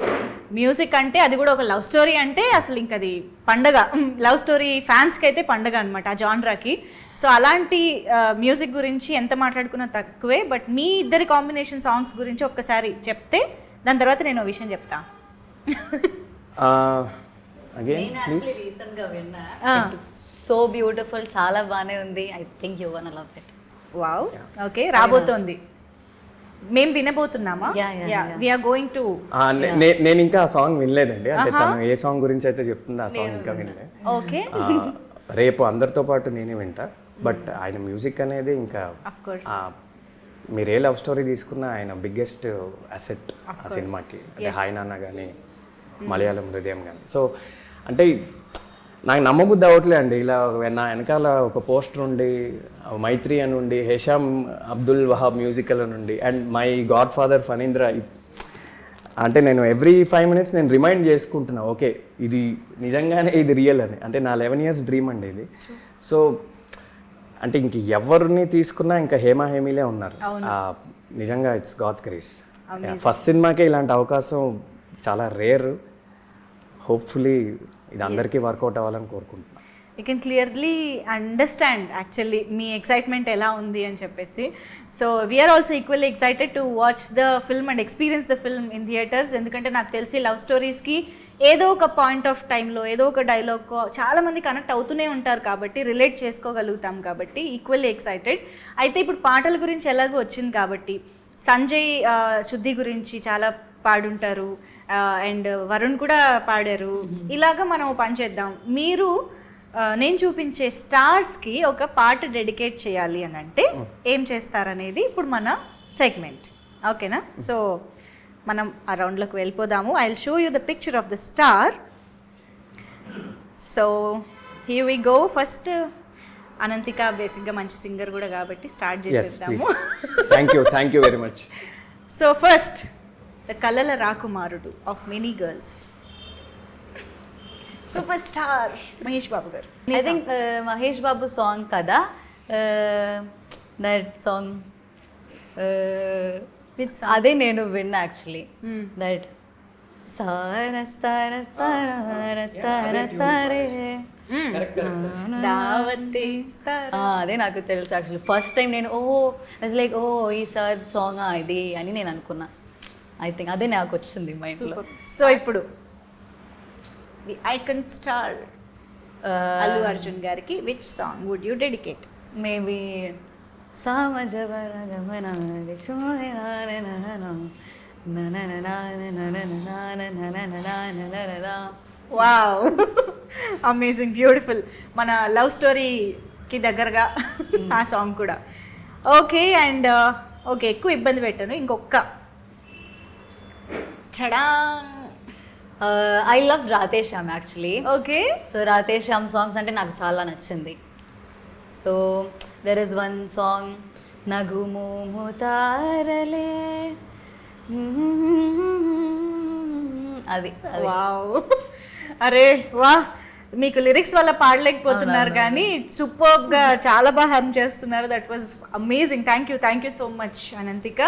S1: మ్యూజిక్ అంటే, అది కూడా ఒక లవ్ స్టోరీ అంటే అసలు ఇంక అది పండగ. లవ్ స్టోరీ ఫ్యాన్స్కి అయితే పండగ అనమాట ఆ జాన్రాకి. సో అలాంటి మ్యూజిక్ గురించి ఎంత మాట్లాడుకున్నా తక్కువే. బట్ మీ ఇద్దరి కాంబినేషన్ సాంగ్స్ గురించి ఒక్కసారి చెప్తే దాని తర్వాత నేను ఒక విషయం చెప్తా.
S2: అగైన్
S3: రీసెంట్ గా విన్నా, సో బ్యూటిఫుల్, చాలా బాగానే ఉంది. I think you gonna love it.
S1: Wow. Okay, రాబోతోంది, మేము వినబోతున్నామా? We are going to.
S2: నేను ఇంకా ఆ సాంగ్ వినలేదండి, అంటే తను ఏ సాంగ్ గురించి అయితే చెప్తుందో ఆ సాంగ్ ఇంకా వినలేదు.
S1: ఓకే.
S2: రేపు అందరితో పాటు నేనే వింటా. బట్ ఆయన మ్యూజిక్ అనేది ఇంకా
S1: ఆఫ్ కోర్స్
S2: మీరు ఏ లవ్ స్టోరీ తీసుకున్నా ఆయన బిగ్గెస్ట్ అసెట్ ఆ సినిమాకి. అంటే హాయ్ నాన్న కానీ, మలయాళం హృదయం కానీ. సో అంటే నాకు నమ్మబుద్ధి అవ్వట్లే అండి, ఇలా నా వెనకాల ఒక పోస్టర్ ఉండి, మైత్రి అని ఉండి, హేషామ్ అబ్దుల్ వహాబ్ మ్యూజికల్ అని ఉండి, and my God father Phanindra. అంటే నేను ఎవ్రీ 5 minutes నేను రిమైండ్ చేసుకుంటున్నా, ఓకే ఇది నిజంగానే ఇది రియల్ అని. అంటే నా 11 years డ్రీమ్ అండి ఇది. సో అంటే ఇంక ఎవరిని తీసుకున్నా ఇంకా హేమీలే ఉన్నారు. నిజంగా ఇట్స్ గాడ్స్ గ్రేస్. ఫస్ట్ సినిమాకే ఇలాంటి అవకాశం చాలా రేర్. హోప్ఫుల్లీ ఇది అందరికీ వర్కౌట్ అవ్వాలని కోరుకుంటున్నాను.
S1: You can clearly understand actually మీ ఎక్సైట్మెంట్ ఎలా ఉంది అని చెప్పేసి. So we're also equally excited to watch the film and experience the film in theatres. ఎందుకంటే నాకు తెలిసి లవ్ స్టోరీస్కి ఏదో ఒక పాయింట్ ఆఫ్ టైంలో ఏదో ఒక డైలాగ్కో చాలామంది కనెక్ట్ అవుతూనే ఉంటారు కాబట్టి, రిలేట్ చేసుకోగలుగుతాం కాబట్టి ఈక్వల్లీ ఎక్సైటెడ్. అయితే ఇప్పుడు పాటల గురించి ఎలాగో వచ్చింది కాబట్టి, సంజయ్ శుద్ధి గురించి చాలా పాడుంటారు, అండ్ వరుణ్ కూడా పాడారు. ఇలాగా మనం పని చేద్దాం. మీరు నేను చూపించే స్టార్స్కి ఒక పాట డెడికేట్ చేయాలి అని అంటే ఏం చేస్తారనేది ఇప్పుడు మన సెగ్మెంట్. ఓకేనా? సో మనం ఆ రౌండ్లోకి వెళ్ళిపోదాము. I will show you the picture of the star. So here we go. First Ananthika బేసిక్గా మంచి సింగర్ కూడా కాబట్టి స్టార్ట్ చేసేద్దాము.
S2: Thank you very much.
S1: So first, the కలల రాకుమారుడు of many girls, super star Mahesh Babu garu.
S3: I think Mahesh Babu song కదా, that song అదే నేను విన్నా యాక్చువల్లీ. దట్ అదే నాకు తెలుసు యాక్చువల్లీ. ఫస్ట్ టైం నేను లైక్ ఈ సార్ సాంగ్ ఇది అని నేను అనుకున్నా. ఐ థింక్ అదే నాకు వచ్చింది మైండ్లో.
S1: సో ఇప్పుడు the icon star Allu Arjun గారికి which song would you dedicate?
S3: Maybe
S1: wow, amazing, beautiful. మన లవ్ స్టోరీకి దగ్గరగా ఆ సాంగ్ కూడా. ఓకే, అండ్ ఓకే, ఎక్కువ ఇబ్బంది పెట్టాను. ఇంకొక చడా.
S3: I love Radhe Shyam actually.
S1: Okay.
S3: So Radhe Shyam songs అంటే నాకు చాలా నచ్చింది. So there is one song, నగుమోము తారలే, అది.
S1: వావ్, అరే వా, మీకు లిరిక్స్ వల్ల పాడలేకపోతున్నారు కానీ సూపర్గా చాలా బాగా హమ్ చేస్తున్నారు. That was amazing. Thank you so much Ananthika.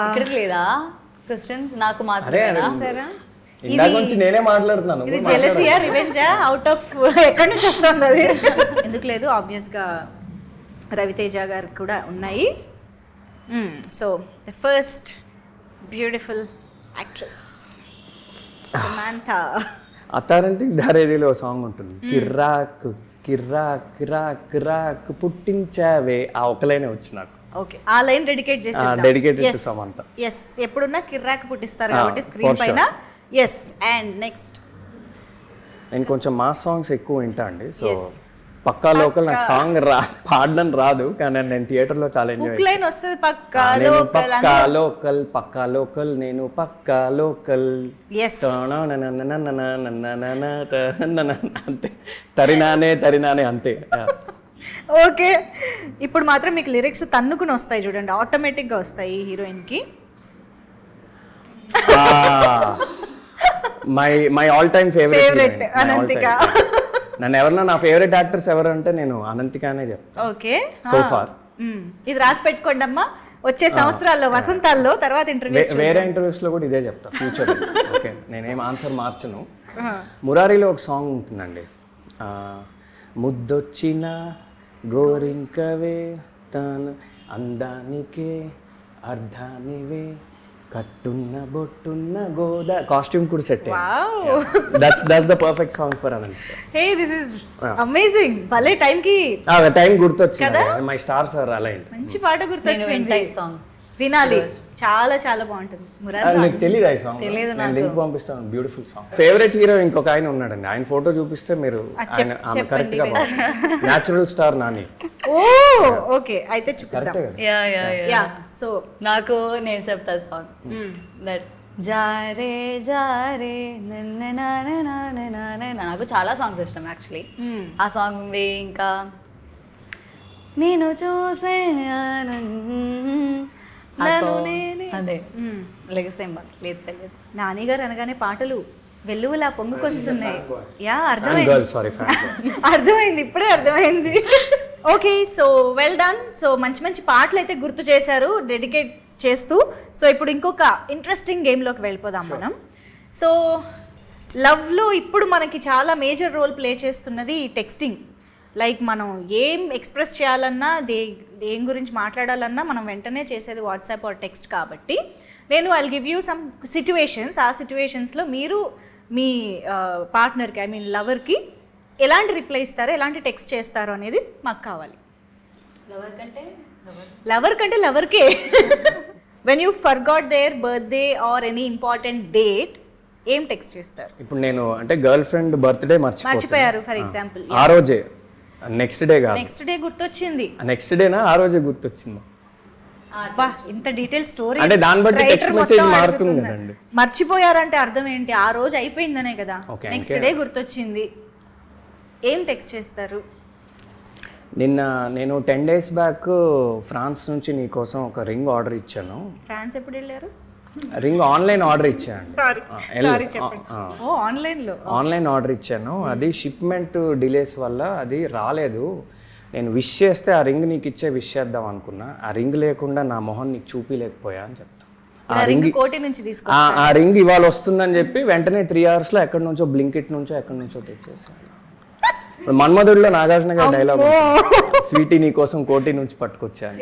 S3: ఇక్కడికి లేదా క్వశ్చన్స్? నాకు మాత్రమేనా?
S2: నేనే మాట్లాడుతున్నాను.
S1: ఇది జెలసియా, రివెంజా, అవుట్ ఆఫ్ ఎక్కడి నుంచి వస్తుంది అది? ఎందుకు లేదు, ఆబ్వియస్గా రవితేజ గారికి కూడా ఉన్నాయి. So the first beautiful actress Samantha.
S2: Attarintiki దారేదిలో song ఉంటుంది, కిర్రాకు కిర్రాక్ కిరాక్ కిరాక్ పుట్టించావే, ఆ ఒకలైనే వచ్చి నాకు.
S1: ఓకే, ఆ లైన్ డెడికేట్ చేసి
S2: డెడికేటెడ్ టు సమంత.
S1: ఎస్, ఎప్పుడున్నా కిర్రాక్ పుట్టిస్తారు కాబట్టి స్క్రీన్ పైన. ఎస్, అండ్ నెక్స్ట్
S2: నేను కొంచెం మాస్ సాంగ్స్ ఎక్కువ వింటా అండి. సో పక్కా లోకల్ నాకు సాంగ్ పాడడం రాదు, కానీ నేను థియేటర్లో చాలా ఎంజాయ్
S1: లైన్ వస్తుంది పక్కా
S2: లోకల్ నేను పక్కా లోకల్ అంతే, తరినానే అంతే.
S1: ఓకే, ఇప్పుడు మాత్రం మీకు లిరిక్స్ తన్నుకుని వస్తాయి చూడండి, ఆటోమేటిక్ గా వస్తాయి హీరోయిన్ కి.
S2: My all time
S1: favourite Ananthika.
S2: నన్ను ఎవరన్నా నా ఫేవరెట్ యాక్టర్స్ ఎవరు అంటే నేను అనంతికానే చెప్తాను.
S1: ఓకే,
S2: సో ఫార్
S1: ఇది రాసి పెట్టుకోండి అమ్మా, వచ్చే సంవత్సరాల్లో వసంతాల్లో తర్వాత ఇంటర్వ్యూస్
S2: వేరే ఇంటర్వ్యూస్ లో కూడా ఇదే చెప్తా ఫ్యూచర్. ఓకే, నేనేం ఆన్సర్ మార్చను. మురారిలో ఒక సాంగ్ ఉంటుందండి, ముద్దొచ్చిన గోరింకవే తాను అందానికే అర్ధానివే కట్టున్న బొట్టున్న గోదా. కాస్ట్యూమ్ కూడా set. That's the perfect song for Ananthika.
S1: Hey this is amazing. భలే టైం
S2: గుర్తొచ్చింది. మై స్టార్ సార్ అలా
S1: మంచి పాట గుర్తొచ్చింది, వినాలి. చాలా చాలా బాగుంటుంది.
S2: నీకు తెలియదు ఈ సాంగ్? నేను లింక్ పంపిస్తాను. Beautiful song. ఫేవరెట్ హీరో ఇంకొక ఆయన ఉన్నాడండి, ఆయన ఫోటో చూపిస్తే మీరు కరెక్ట్ గా న్యాచురల్ స్టార్ నాని.
S1: ఓ ఓకే, అయితే చూపిద్దాం. యా సో
S3: నాకు నేను చెప్తా సాంగ్ దట్ జారే జారే నాకు చాలా సాంగ్స్ ఇష్టం యాక్చువల్లీ. ఆ సాంగ్ ఉంది, ఇంకా నేను చూసే అదే లెగసేం లేదు తెలియదు.
S1: నాని గారు అనగానే పాటలు వెల్లువలా పొంగుకొస్తున్నాయి. యా అర్థమైంది, ఇప్పుడే అర్థమైంది. Okay, so well done. So మంచి మంచి పాటలు అయితే గుర్తు చేశారు డెడికేట్ చేస్తూ. సో ఇప్పుడు ఇంకొక ఇంట్రెస్టింగ్ గేమ్లోకి వెళ్ళిపోదాం మనం. సో లవ్లో ఇప్పుడు మనకి చాలా మేజర్ రోల్ ప్లే చేస్తున్నది టెక్స్టింగ్. లైక్ మనం ఏం ఎక్స్ప్రెస్ చేయాలన్నా, దేని గురించి మాట్లాడాలన్నా మనం వెంటనే చేసేది వాట్సాప్ ఆర్ టెక్స్ట్. కాబట్టి నేను I'll give you some situations. ఆ సిచ్యువేషన్స్లో మీరు మీ పార్ట్నర్కి, ఐ మీన్ లవర్కి ఎలాంటి రిప్లై ఇస్తారో, ఎలాంటి టెక్స్ట్ చేస్తారో అనేది మాకు కావాలి. లవర్ కంటే లవర్కే. When you forgot their birthday or any important date, ఏం టెక్స్ట్ చేస్తారు?
S2: ఇప్పుడు నేను అంటే గర్ల్ ఫ్రెండ్ బర్త్డే
S1: మర్చిపోయారు ఫర్ ఎగ్జాంపుల్,
S2: ఆ రోజే నెక్స్ట్ డే కాదు,
S1: నెక్స్ట్ డే గుర్తొచ్చింది.
S2: నెక్స్ట్ డేనా ఆ రోజే గుర్తొచ్చింది.
S1: బా, ఇంత డీటెయిల్ స్టోరీ.
S2: అంటే దాన్ని బట్టి టెక్స్ట్ మెసేజ్ మారుతుంది కదండి.
S1: మర్చిపోయారంటే అర్థం ఏంటి? ఆ రోజు అయిపోయిందనే కదా. నెక్స్ట్ డే గుర్తొచ్చింది, ఏం టెక్స్ట్ చేస్తారు?
S2: నిన్న నేను 10 days బ్యాక్ ఫ్రాన్స్ నుంచి నీ కోసం ఒక రింగ్ ఆర్డర్ ఇచ్చాను.
S1: ఫ్రాన్స్ ఎప్పుడు వెళ్ళారు?
S2: రింగ్ ఆన్లైన్ ఆర్డర్ ఇచ్చాను. ఆన్లైన్ ఆర్డర్ ఇచ్చాను. అది షిప్మెంట్ డిలేస్ వల్ల అది రాలేదు. నేను విష్ చేస్తే ఆ రింగ్ నీకు ఇచ్చే విష్ చేద్దాం అనుకున్నా. ఆ రింగ్ లేకుండా నా మొహం నీకు చూపిలేకపోయా అని చెప్తా. ఆ రింగ్ ఇవాళ వస్తుందని చెప్పి వెంటనే 3 hours లో ఎక్కడి నుంచో బ్లింకిట్ నుంచో ఎక్కడి నుంచో తెచ్చేసాను. మన్మధుడిలో నాగార్జున గారి డైలాగ్, స్వీటీ నీ కోసం కోటి నుంచి పట్టుకొచ్చాను,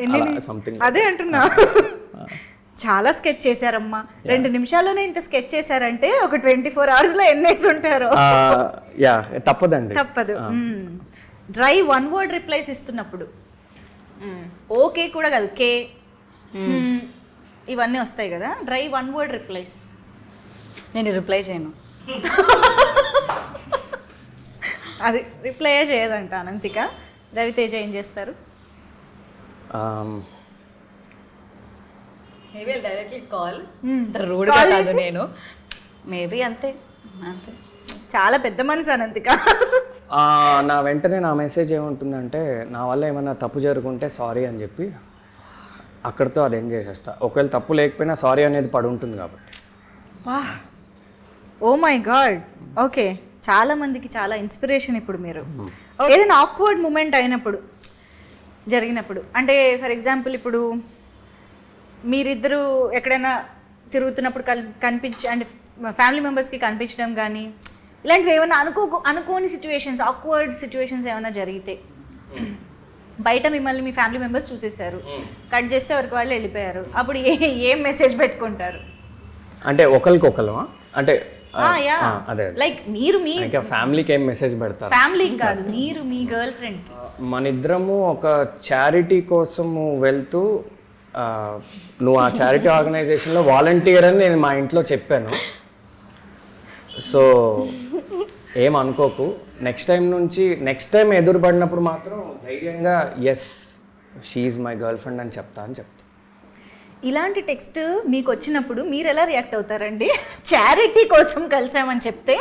S2: సంథింగ్
S1: అదే అంటున్నా. చాలా స్కెచ్ చేశారమ్మా. 2 నిమిషాల్లోనే ఇంత స్కెచ్ చేశారంటే ఒక 24 hours లో ఎన్నేసి ఉంటారు.
S2: తప్పదండి,
S1: తప్పదు. డ్రై 1 word రిప్లైస్ ఇస్తున్నప్పుడు ఓకే కూడా కాదు, కే ఇవన్నీ వస్తాయి కదా. డ్రై 1 word రిప్లైస్
S3: నేను రిప్లై చేయను.
S1: అది రిప్లై చేయదంట అనంతిక. రవితేజ ఏం చేస్తారు?
S3: డైరెక్ట్లీ కాల్, రూడ్ కాదు నేను, మేబీ అంతే.
S1: చాలా పెద్ద మనసు అనంతిక.
S2: నా వెంటనే నా మెసేజ్ ఏముంటుందంటే, నా వల్ల ఏమైనా తప్పు జరుగుంటే సారీ అని చెప్పి అక్కడితో అది ఏం చేసేస్తా. ఒకవేళ తప్పు లేకపోయినా సారీ అనేది పడి ఉంటుంది కాబట్టి.
S1: Oh my God. ఓకే, చాలా మందికి చాలా ఇన్స్పిరేషన్ ఇప్పుడు మీరు. ఏదైనా ఆక్వర్డ్ మూమెంట్ అయినప్పుడు, జరిగినప్పుడు, అంటే ఫర్ ఎగ్జాంపుల్ ఇప్పుడు మీరిద్దరూ ఎక్కడైనా తిరుగుతున్నప్పుడు కనిపించి, అంటే ఫ్యామిలీ మెంబర్స్కి కనిపించడం కానీ ఇలాంటివి ఏమైనా అనుకోని సిచ్యువేషన్స్, ఆక్వర్డ్ సిచ్యువేషన్స్ ఏమైనా జరిగితే, బయట మిమ్మల్ని మీ ఫ్యామిలీ మెంబర్స్ చూసేశారు, కట్ చేస్తే ఎవరికి వాళ్ళు వెళ్ళిపోయారు, అప్పుడు ఏం మెసేజ్ పెట్టుకుంటారు?
S2: అంటే ఒకరికొకరు అంటే
S1: లైక్ మీరు మీ
S2: ఫ్యామిలీకి ఏం మెసేజ్ పెడతారు?
S1: ఫ్యామిలీకి కాదు, మీరు మీ గర్ల్ ఫ్రెండ్.
S2: మన ఇద్దరము ఒక చారిటీ కోసము వెళ్తూ, నువ్వు ఆ చారిటీ ఆర్గనైజేషన్లో వాలంటీర్ అని నేను మా ఇంట్లో చెప్పాను. సో ఏం అనుకోకు, నెక్స్ట్ టైం ఎదురుపడినప్పుడు మాత్రం ధైర్యంగా yes she's my girlfriend అని చెప్తా.
S1: ఇలాంటి టెక్స్ట్ మీకు వచ్చినప్పుడు మీరు ఎలా రియాక్ట్ అవుతారండి? చారిటీ కోసం కలిసామని చెప్తే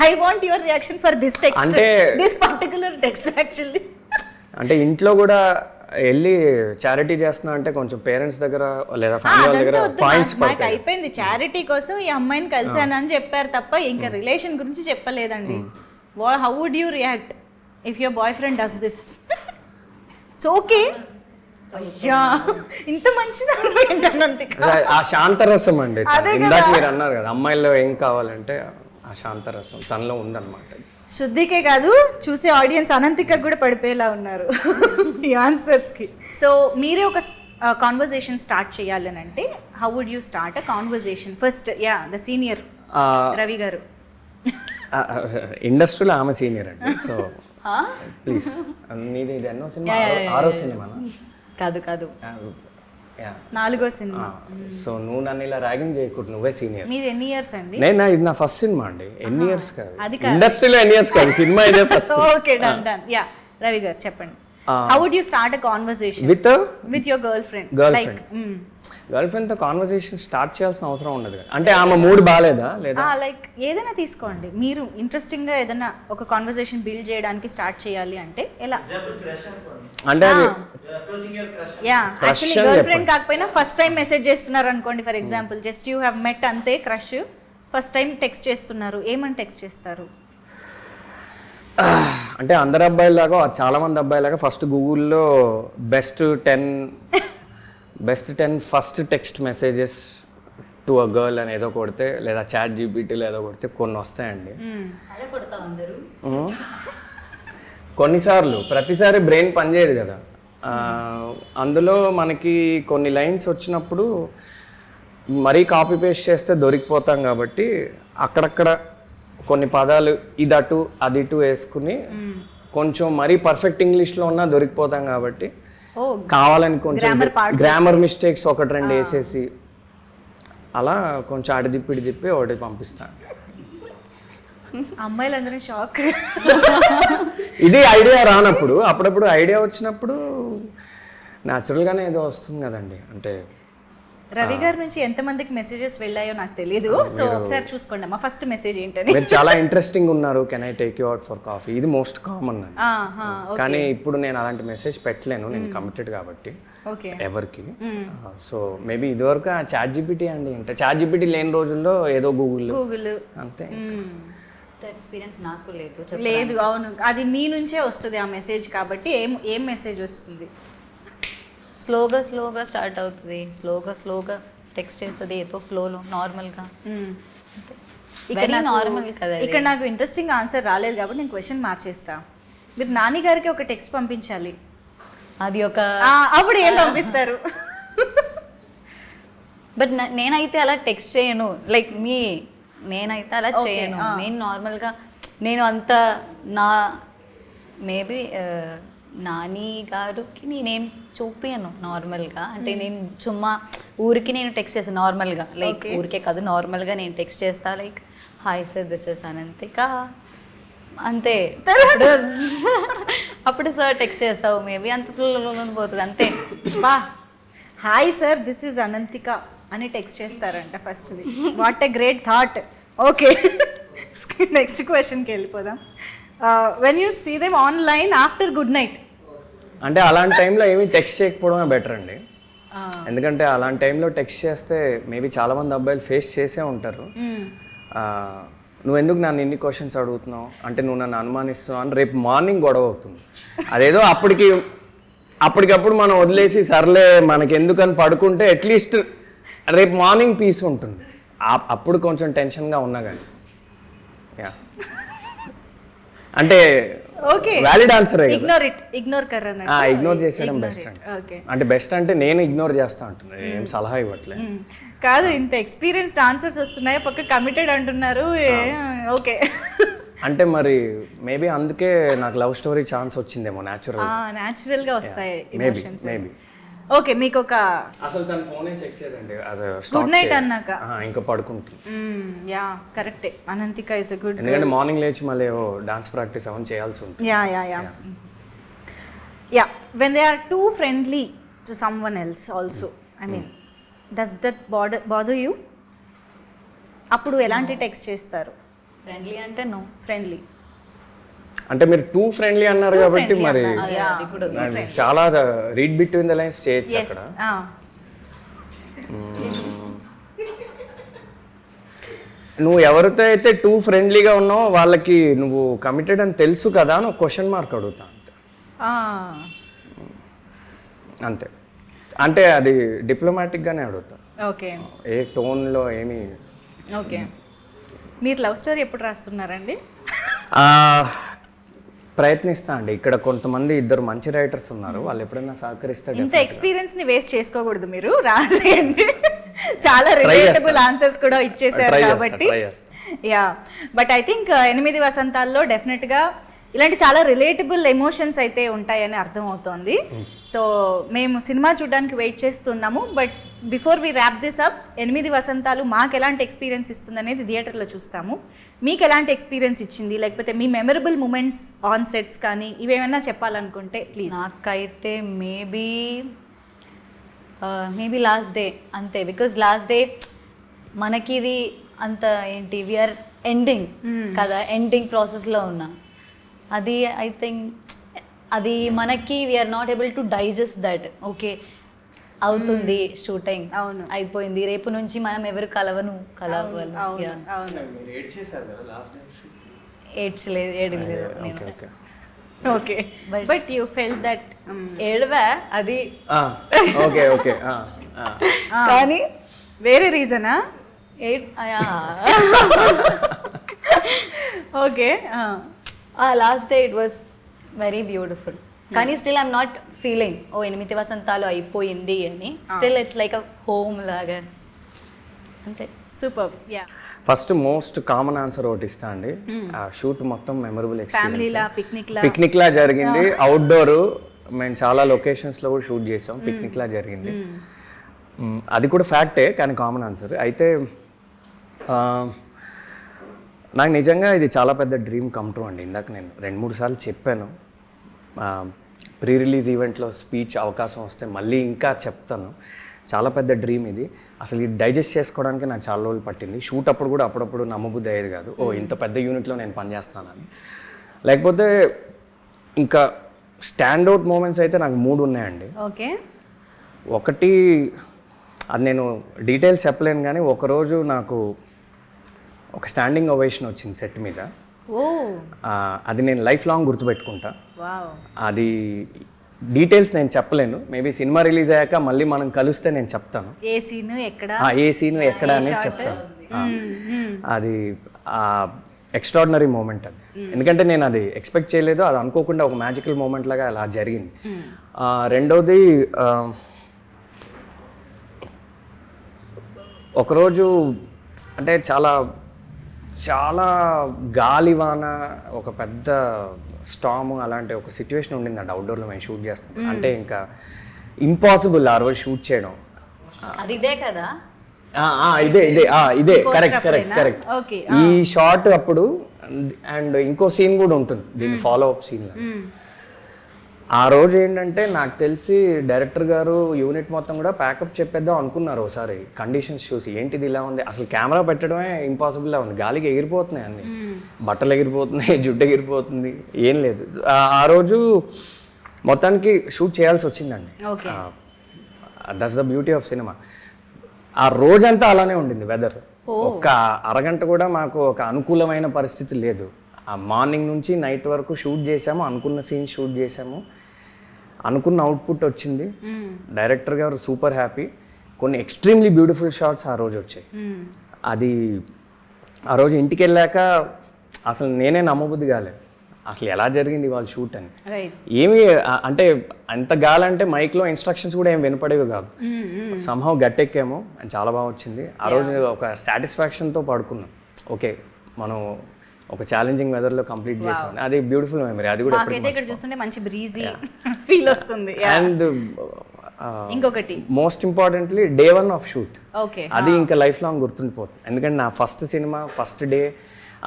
S1: I want your reaction for this text,
S2: అంటే
S1: దిస్ పర్టికులర్ టెక్స్ట్ యాక్చువల్లీ.
S2: అంటే ఇంట్లో కూడా వెళ్ళి చారిటీ చేస్తున్నా అంటే కొంచెం పేరెంట్స్ దగ్గర లేదా ఫ్యామిలీ వాళ్ళ దగ్గర పాయింట్స్ పడతాయి.
S1: అయిపోయింది, చారిటీ కోసం ఈ అమ్మాయిని కలిసానని చెప్పారు తప్ప ఇంకా రిలేషన్ గురించి చెప్పలేదండి. How would you react if your boyfriend does this? It's okay. అయ్యా ఇంత మంచిది
S2: ఆ శాంతరసం అండి, ఇందాక మీరు అన్నారు కదా అమ్మాయిల్లో ఏం కావాలంటే ఆ శాంతరసం తనలో ఉందన్నమాట.
S1: శుద్ధికే కాదు, చూసే ఆడియన్స్ అనంతిక కూడా పడిపోయేలా ఉన్నారు ఈ ఆన్సర్స్కి. సో మీరే ఒక కాన్వర్జేషన్ స్టార్ట్ చేయాలని అంటే how would you start a conversation? First the senior Ravi garu.
S2: ఇండస్ట్రీలో ఆమె సీనియర్ అండి. సో ప్లీజ్, నీది ఇది ఎన్నో సినిమా? 6వ సినిమా
S3: కాదు,
S1: 4వ సినిమా.
S2: సో నువ్వు నన్ను ఇలా ర్యాగింగ్ చేయకూడదు, నువ్వే సీనియర్.
S1: మీది ఎన్ని ఇయర్స్ అండి?
S2: ఇది నా ఫస్ట్ సినిమా అండి. ఎన్ని ఇయర్స్ కాదు, ఇండస్ట్రీలో ఎన్ని ఇయర్స్ కాదు, సినిమా ఇదే first.
S1: Okay, done. Yeah Ravi garu చెప్పండి. How would you start a conversation with your girlfriend?
S2: Girlfriend తో కాన్వర్సేషన్ స్టార్ట్ చేయాల్సిన అవసరం ఉండదు. అంటే ఆమె మూడ్ బాగాలేదా లేదా
S1: లైక్ ఏదైనా తీసుకోండి, మీరు ఇంట్రెస్టింగ్ గా ఏదైనా ఒక కాన్వర్సేషన్ బిల్డ్ చేయడానికి స్టార్ట్ చేయాలి అంటే ఎలా?
S2: అంటే
S1: యా యాక్చువల్లీ గర్ల్ ఫ్రెండ్ కాకపోయినా ఫస్ట్ టైం మెసేజ్ చేస్తున్నారు అనుకోండి, for example just you have met అంతే, క్రష్, ఫస్ట్ టైం టెక్స్ట్ చేస్తున్నారు, ఏమని టెక్స్ట్ చేస్తారు?
S2: అంటే అందరు అబ్బాయిలాగా చాలా మంది అబ్బాయిలాగా ఫస్ట్ గూగుల్లో best 10 first text messages to a girl అని ఏదో కొడితే, లేదా చాట్ జీపీటీలో ఏదో కొడితే కొన్ని వస్తాయండి. కొన్నిసార్లు ప్రతిసారి బ్రెయిన్ పనిచేయదు కదా, అందులో మనకి కొన్ని లైన్స్ వచ్చినప్పుడు మరీ కాపీ పేస్ట్ చేస్తే దొరికిపోతాం కాబట్టి అక్కడక్కడ కొన్ని పదాలు ఇదటు అది ఇటు వేసుకుని కొంచెం మరీ పర్ఫెక్ట్ ఇంగ్లీష్లో ఉన్నా దొరికిపోతాం కాబట్టి కావాలని కొంచెం గ్రామర్ మిస్టేక్స్ 1-2 వేసేసి అలా కొంచెం అటు తిప్పి ఒకటి పంపిస్తాను.
S1: అమ్మాయిలందరూ షాక్.
S2: ఇది ఐడియా రానప్పుడు, అప్పుడప్పుడు ఐడియా వచ్చినప్పుడు న్యాచురల్గానే ఏదో వస్తుంది కదండి. అంటే
S1: రవి గారి నుంచి ఎంతమందికి మెసేజెస్ వెళ్ళాయో నాకు తెలియదు, సో ఒకసారి చూసుకోండి అమ్మా ఫస్ట్ మెసేజ్ ఏంటని.
S2: మీరు చాలా ఇంట్రెస్టింగ్ ఉన్నారు, can I take you out for coffee, ఇది మోస్ట్ కామన్ అండి. కానీ ఇప్పుడు నేను అలాంటి మెసేజ్ పెట్టలేను, నేను కమిటెడ్ కాబట్టి ఎవరికి. సో మేబీ ఇదివరకు చాట్ జీపీటీ అండి, అంటే చాట్ జీపీటీ లేని రోజుల్లో ఏదో గూగుల్ అంతే.
S3: ఎక్స్పీరియన్స్ నాకు
S1: లేదు. అవును, అది మీ నుంచే వస్తుంది ఆ మెసేజ్ కాబట్టి. ఏం మెసేజ్ వస్తుంది?
S3: స్లోగా స్టార్ట్ అవుతుంది, స్లోగా టెక్స్ట్ చేస్తుంది ఏదో ఫ్లోలో నార్మల్గా. నార్మల్ కదా.
S1: ఇక్కడ నాకు ఇంట్రెస్టింగ్ ఆన్సర్ రాలేదు కాబట్టి నేను క్వశ్చన్ మార్చేస్తా. మీరు నాని గారికి ఒక టెక్స్ట్ పంపించాలి,
S3: అది ఒక
S1: అప్పుడు ఏం పంపిస్తారు?
S3: బట్ నేనైతే అలా టెక్స్ట్ చేయను, లైక్ నేనైతే అలా చేయను. నేను నార్మల్గా నేను అంత మేబీ నాని గారికి నేనేం చూపియను నార్మల్గా. అంటే నేను చుమ్మా ఊరికి నేను టెక్స్ట్ చేస్తాను నార్మల్గా, లైక్ ఊరికే కాదు నార్మల్గా నేను టెక్స్ట్ చేస్తా, like hi sir this is Ananthika అంతే. అప్పుడు సార్ టెక్స్ట్ చేస్తావు మేబీ అంత పోతుంది అంతే.
S1: Hi sir this is Ananthika అని టెక్స్ట్ చేస్తారంట first. What a great thought. Okay, next క్వశ్చన్కి వెళ్ళిపోదాం. When you see them online after good night,
S2: అంటే అలాంటి టైంలో ఏమీ టెక్స్ట్ చేయకపోవడమే బెటర్ అండి. ఎందుకంటే అలాంటి టైంలో టెక్స్ట్ చేస్తే మేబీ చాలామంది అబ్బాయిలు ఫేస్ చేసే ఉంటారు. నువ్వు ఎందుకు నన్ను ఇన్ని క్వశ్చన్స్ అడుగుతున్నావు, అంటే నువ్వు నన్ను అనుమానిస్తున్నావు అని రేపు మార్నింగ్ గొడవ అవుతుంది. అదేదో అప్పటికప్పుడు మనం వదిలేసి సర్లే మనకి ఎందుకని పడుకుంటే అట్లీస్ట్ రేపు మార్నింగ్ పీస్ ఉంటుంది. అప్పుడు కొంచెం టెన్షన్గా ఉన్నా కానీ అంటే వ్యాలిడ్ ఆన్సర్ ఇగ్నోర్ చేసేయడం బెస్ట్ అండి. అంటే బెస్ట్ అంటే నేను ఇగ్నోర్ చేస్తా అంటున్నా, ఏం సలహా ఇవ్వట్లేదు
S1: కాదు. ఇంత ఎక్స్పీరియన్స్డ్ ఆన్సర్స్ వస్తున్నాయి, పక్క కమిటెడ్ అంటున్నారు. ఓకే,
S2: అంటే మరి మేబీ అందుకే నాకు లవ్ స్టోరీ ఛాన్స్ వచ్చిందేమో, న్యాచురల్గా
S1: వస్తాయి.
S2: మేబీ
S1: ఓకే, మీకు ఒక
S2: అసలు తన ఫోనే చెక్ చేయదండి
S1: గుడ్ నైట్ అన్నాక.
S2: ఇంకా పడుకుంటుంది.
S1: యా కరెక్టే, అనంతిక ఇస్ అ గుడ్.
S2: ఎందుకంటే మార్నింగ్ లేచి మళ్ళీ డాన్స్ ప్రాక్టీస్ అవన్నీ చేయాల్సి ఉంటుంది.
S1: Yeah yeah yeah yeah when they are too friendly to someone else also, I mean does that bother you? అప్పుడు ఎలాంటి టెక్స్ట్ చేస్తారు?
S3: ఫ్రెండ్లీ అంటే నో.
S1: ఫ్రెండ్లీ
S2: అంటే మీరు టూ ఫ్రెండ్లీ అన్నారు కాబట్టి మరి
S3: అది కూడా
S2: చాలా రీడ్ బిట్వీన్ ద లైన్స్ చేయొచ్చు అక్కడ. నువ్వు ఎవరితో అయితే టూ ఫ్రెండ్లీగా ఉన్నావో వాళ్ళకి నువ్వు కమిటెడ్ అని తెలుసు కదా అని ఒక క్వశ్చన్ మార్క్ అడుగుతా అంతే. అంతే, అంటే అది డిప్లొమాటిక్గానే అడుగుతా.
S1: ఓకే,
S2: ఏ టోన్లో ఏమి.
S1: ఓకే, మీరు లవ్ స్టోరీ ఎప్పుడు రాస్తున్నారండి?
S2: ప్రయత్నిస్తా అండి. ఇక్కడ కొంతమంది ఇద్దరు మంచి రైటర్స్ ఉన్నారు, వాళ్ళు ఎప్పుడైనా సహకరిస్తారు.
S1: ఇంత ఎక్స్పీరియన్స్ ని వేస్ట్ చేసుకోకూడదు, మీరు రాసేయండి. చాలా రిలేటబుల్ ఆన్సర్స్ కూడా ఇచ్చేసారు కాబట్టి. యా, బట్ ఐ థింక్ 8 వసంతాల్లో డెఫినెట్గా ఇలాంటి చాలా రిలేటబుల్ ఎమోషన్స్ అయితే ఉంటాయని అర్థం అవుతోంది. సో మేము సినిమా చూడడానికి వెయిట్ చేస్తున్నాము. But before we wrap this up, 8 Vasantalu మాకు ఎలాంటి ఎక్స్పీరియన్స్ ఇస్తుంది అనేది థియేటర్లో చూస్తాము. మీకు ఎలాంటి ఎక్స్పీరియన్స్ ఇచ్చింది, లేకపోతే మీ మెమరబుల్ మూమెంట్స్ ఆన్ సెట్స్ కానీ ఇవేమైనా చెప్పాలనుకుంటే ప్లీజ్.
S3: నాకైతే మేబీ లాస్ట్ డే అంతే. బికాజ్ లాస్ట్ డే మనకి ఇది అంత ఏంటి, వీఆర్ ఎండింగ్ కదా, ఎండింగ్ ప్రాసెస్లో ఉన్నా. అది ఐ థింక్ అది మనకి we're not able to digest that. Okay అవుతుంది షూటింగ్,
S1: అవును
S3: అయిపోయింది, రేపు నుంచి మనం ఎవరు కలవను. ఏడ్చలేదు నేను.
S1: Okay, but you felt that
S3: ఏడవా అది.
S2: ఓకే ఓకే,
S1: కానీ వేరే రీజనా? Okay,
S3: last day it was very beautiful. కానీ స్టిల్ ఐఎమ్ నాట్ ఫీలింగ్ 8 వసంతాలు అయిపోయింది అని. Still it's like a home లాగా అంతే.
S1: Super. Yeah,
S2: first most common answer ఒకటి ఇస్తా అండి. ఆ షూట్ మొత్తం మెమరబుల్
S1: ఎక్స్పీరియన్స్.
S2: పిక్నిక్ లా జరిగింది, అవుట్డోర్. మేము చాలా లొకేషన్స్లో కూడా షూట్ చేసాం, పిక్నిక్ లా జరిగింది. అది కూడా ఫ్యాక్టే, కానీ కామన్ ఆన్సర్. అయితే నాకు నిజంగా ఇది చాలా పెద్ద డ్రీమ్ కమ్ ట్రూ అండి. ఇందాక నేను 2-3 సార్లు చెప్పాను. ప్రీ రిలీజ్ ఈవెంట్లో స్పీచ్ అవకాశం వస్తే మళ్ళీ ఇంకా చెప్తాను. చాలా పెద్ద డ్రీమ్ ఇది. అసలు ఇది డైజెస్ట్ చేసుకోవడానికి నాకు చాలా రోజులు పట్టింది. షూట్ అప్పుడు కూడా అప్పుడప్పుడు నమ్మబుద్ధి అయ్యేది కాదు, ఇంత పెద్ద యూనిట్లో నేను పనిచేస్తున్నానని. లేకపోతే ఇంకా స్టాండ్అవుట్ మూమెంట్స్ అయితే నాకు 3 ఉన్నాయండి.
S1: ఓకే,
S2: ఒకటి అది నేను డీటెయిల్స్ చెప్పలేను, కానీ ఒకరోజు నాకు ఒక స్టాండింగ్ ఓవేషన్ వచ్చింది సెట్ మీద. అది నేను లైఫ్ లాంగ్ గుర్తుపెట్టుకుంటా. అది డీటెయిల్స్ నేను చెప్పలేను, మేబీ సినిమా రిలీజ్ అయ్యాక మళ్ళీ మనం కలిస్తే నేను చెప్తాను ఏ సీను ఎక్కడ అనేది చెప్తాను. అది ఎక్స్ట్రాడినరీ మూమెంట్ అది. ఎందుకంటే నేను అది ఎక్స్పెక్ట్ చేయలేదు, అది అనుకోకుండా ఒక మ్యాజికల్ మూమెంట్ లాగా అలా జరిగింది. రెండోది, ఒకరోజు అంటే చాలా చాలా గాలివాన, ఒక పెద్ద స్టామ్ అలాంటి ఒక సిచ్యువేషన్ ఉండిందండి అవుట్డోర్లో మేము షూట్ చేస్తాం. అంటే ఇంకా ఇంపాసిబుల్ ఆ రోజు షూట్ చేయడం.
S3: ఇదే కదా,
S2: ఇదే కరెక్ట్. ఈ షాట్ అప్పుడు అండ్ ఇంకో సీన్ కూడా ఉంటుంది దీని ఫాలో అప్ సీన్. ఆ రోజు ఏంటంటే నాకు తెలిసి డైరెక్టర్ గారు యూనిట్ మొత్తం కూడా ప్యాకప్ చెప్పేద్దాం అనుకున్నారు ఒకసారి. కండిషన్స్ చూసి ఏంటిది ఇలా ఉంది, అసలు కెమెరా పెట్టడమే ఇంపాసిబుల్లా ఉంది, గాలికి ఎగిరిపోతున్నాయి అన్ని, బట్టలు ఎగిరిపోతున్నాయి, జుట్టు ఎగిరిపోతుంది, ఏం లేదు. ఆ రోజు మొత్తానికి షూట్ చేయాల్సి వచ్చిందండి. That's the beauty of cinema. ఆ రోజంతా అలానే ఉండింది వెదర్. ఒక్క అరగంట కూడా మాకు ఒక అనుకూలమైన పరిస్థితి లేదు. ఆ మార్నింగ్ నుంచి నైట్ వరకు షూట్ చేసాము, అనుకున్న సీన్ షూట్ చేసాము, అనుకున్న అవుట్పుట్ వచ్చింది. డైరెక్టర్ గారు సూపర్ హ్యాపీ. కొన్ని ఎక్స్ట్రీమ్లీ బ్యూటిఫుల్ షాట్స్ ఆ రోజు వచ్చాయి. అది ఆ రోజు ఇంటికి వెళ్ళాక అసలు నేనే నమ్మబుద్ధి కాలేదు, అసలు ఎలా జరిగింది వాళ్ళ షూట్ అని. ఏమి అంటే అంత గాలంటే మైక్లో ఇన్స్ట్రక్షన్స్ కూడా ఏం వినపడేవి కాదు. సంహౌ గట్టెక్కాము అండ్ చాలా బాగా వచ్చింది. ఆ రోజు ఒక సాటిస్ఫాక్షన్తో పడుకున్నాం. ఓకే, మనం ఒక ఛాలెంజింగ్ వెదర్లో కంప్లీట్ చేసాం. అది బ్యూటిఫుల్ మెమరీ. అది కూడా
S1: చూస్తుంటే మంచి బ్రీజీ ఫీల్ వస్తుంది.
S2: అండ్
S1: ఇంకొకటి
S2: most importantly day 1 of shoot,
S1: okay
S2: అది ఇంకా లైఫ్ లాంగ్ గుర్తుండిపోతుంది. ఎందుకంటే నా ఫస్ట్ సినిమా ఫస్ట్ డే,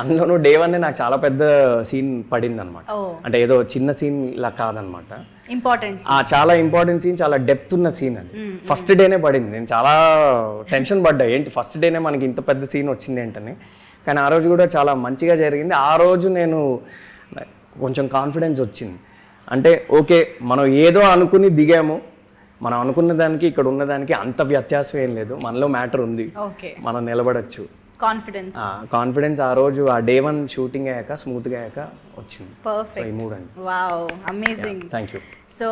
S2: అందులోనూ డే 1 నాకు చాలా పెద్ద సీన్ పడింది అనమాట. అంటే ఏదో చిన్న సీన్ ఇలా కాదనమాట,
S1: ఇంపార్టెంట్,
S2: చాలా ఇంపార్టెంట్ సీన్, చాలా డెప్త్ ఉన్న సీన్ అది. ఫస్ట్ డేనే పడింది. నేను చాలా టెన్షన్ పడ్డా, ఏంటి ఫస్ట్ డేనే మనకి ఇంత పెద్ద సీన్ వచ్చింది ఏంటని. కానీ ఆ రోజు కూడా చాలా మంచిగా జరిగింది. ఆ రోజు నేను కొంచెం కాన్ఫిడెన్స్ వచ్చింది. అంటే ఓకే, మనం ఏదో అనుకుని దిగాము, మనం అనుకున్న దానికి ఇక్కడ ఉన్నదానికి అంత వ్యత్యాసం ఏం లేదు, మనలో మ్యాటర్ ఉంది, మనం నిలబడచ్చు. కాన్ఫిడెన్స్ ఆ రోజు ఆ డే 1 షూటింగ్ అయ్యాక స్మూత్గా అయ్యాక వచ్చింది.
S1: పర్ఫెక్ట్,
S2: ఈ మూడ్ అండి.
S1: Wow, amazing.
S2: Thank you.
S1: So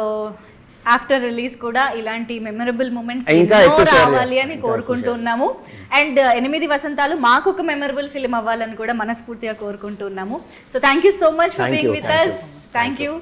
S1: after release కూడా ఇలాంటి మెమరబుల్ మూమెంట్స్
S2: ఇంకా
S1: రావాలి అని కోరుకుంటున్నాము. అండ్ 8 వసంతాలు మాకు ఒక మెమరబుల్ ఫిల్మ్ అవ్వాలని కూడా మనస్ఫూర్తిగా కోరుకుంటున్నాము. So thank you so much for being with us. Thank you.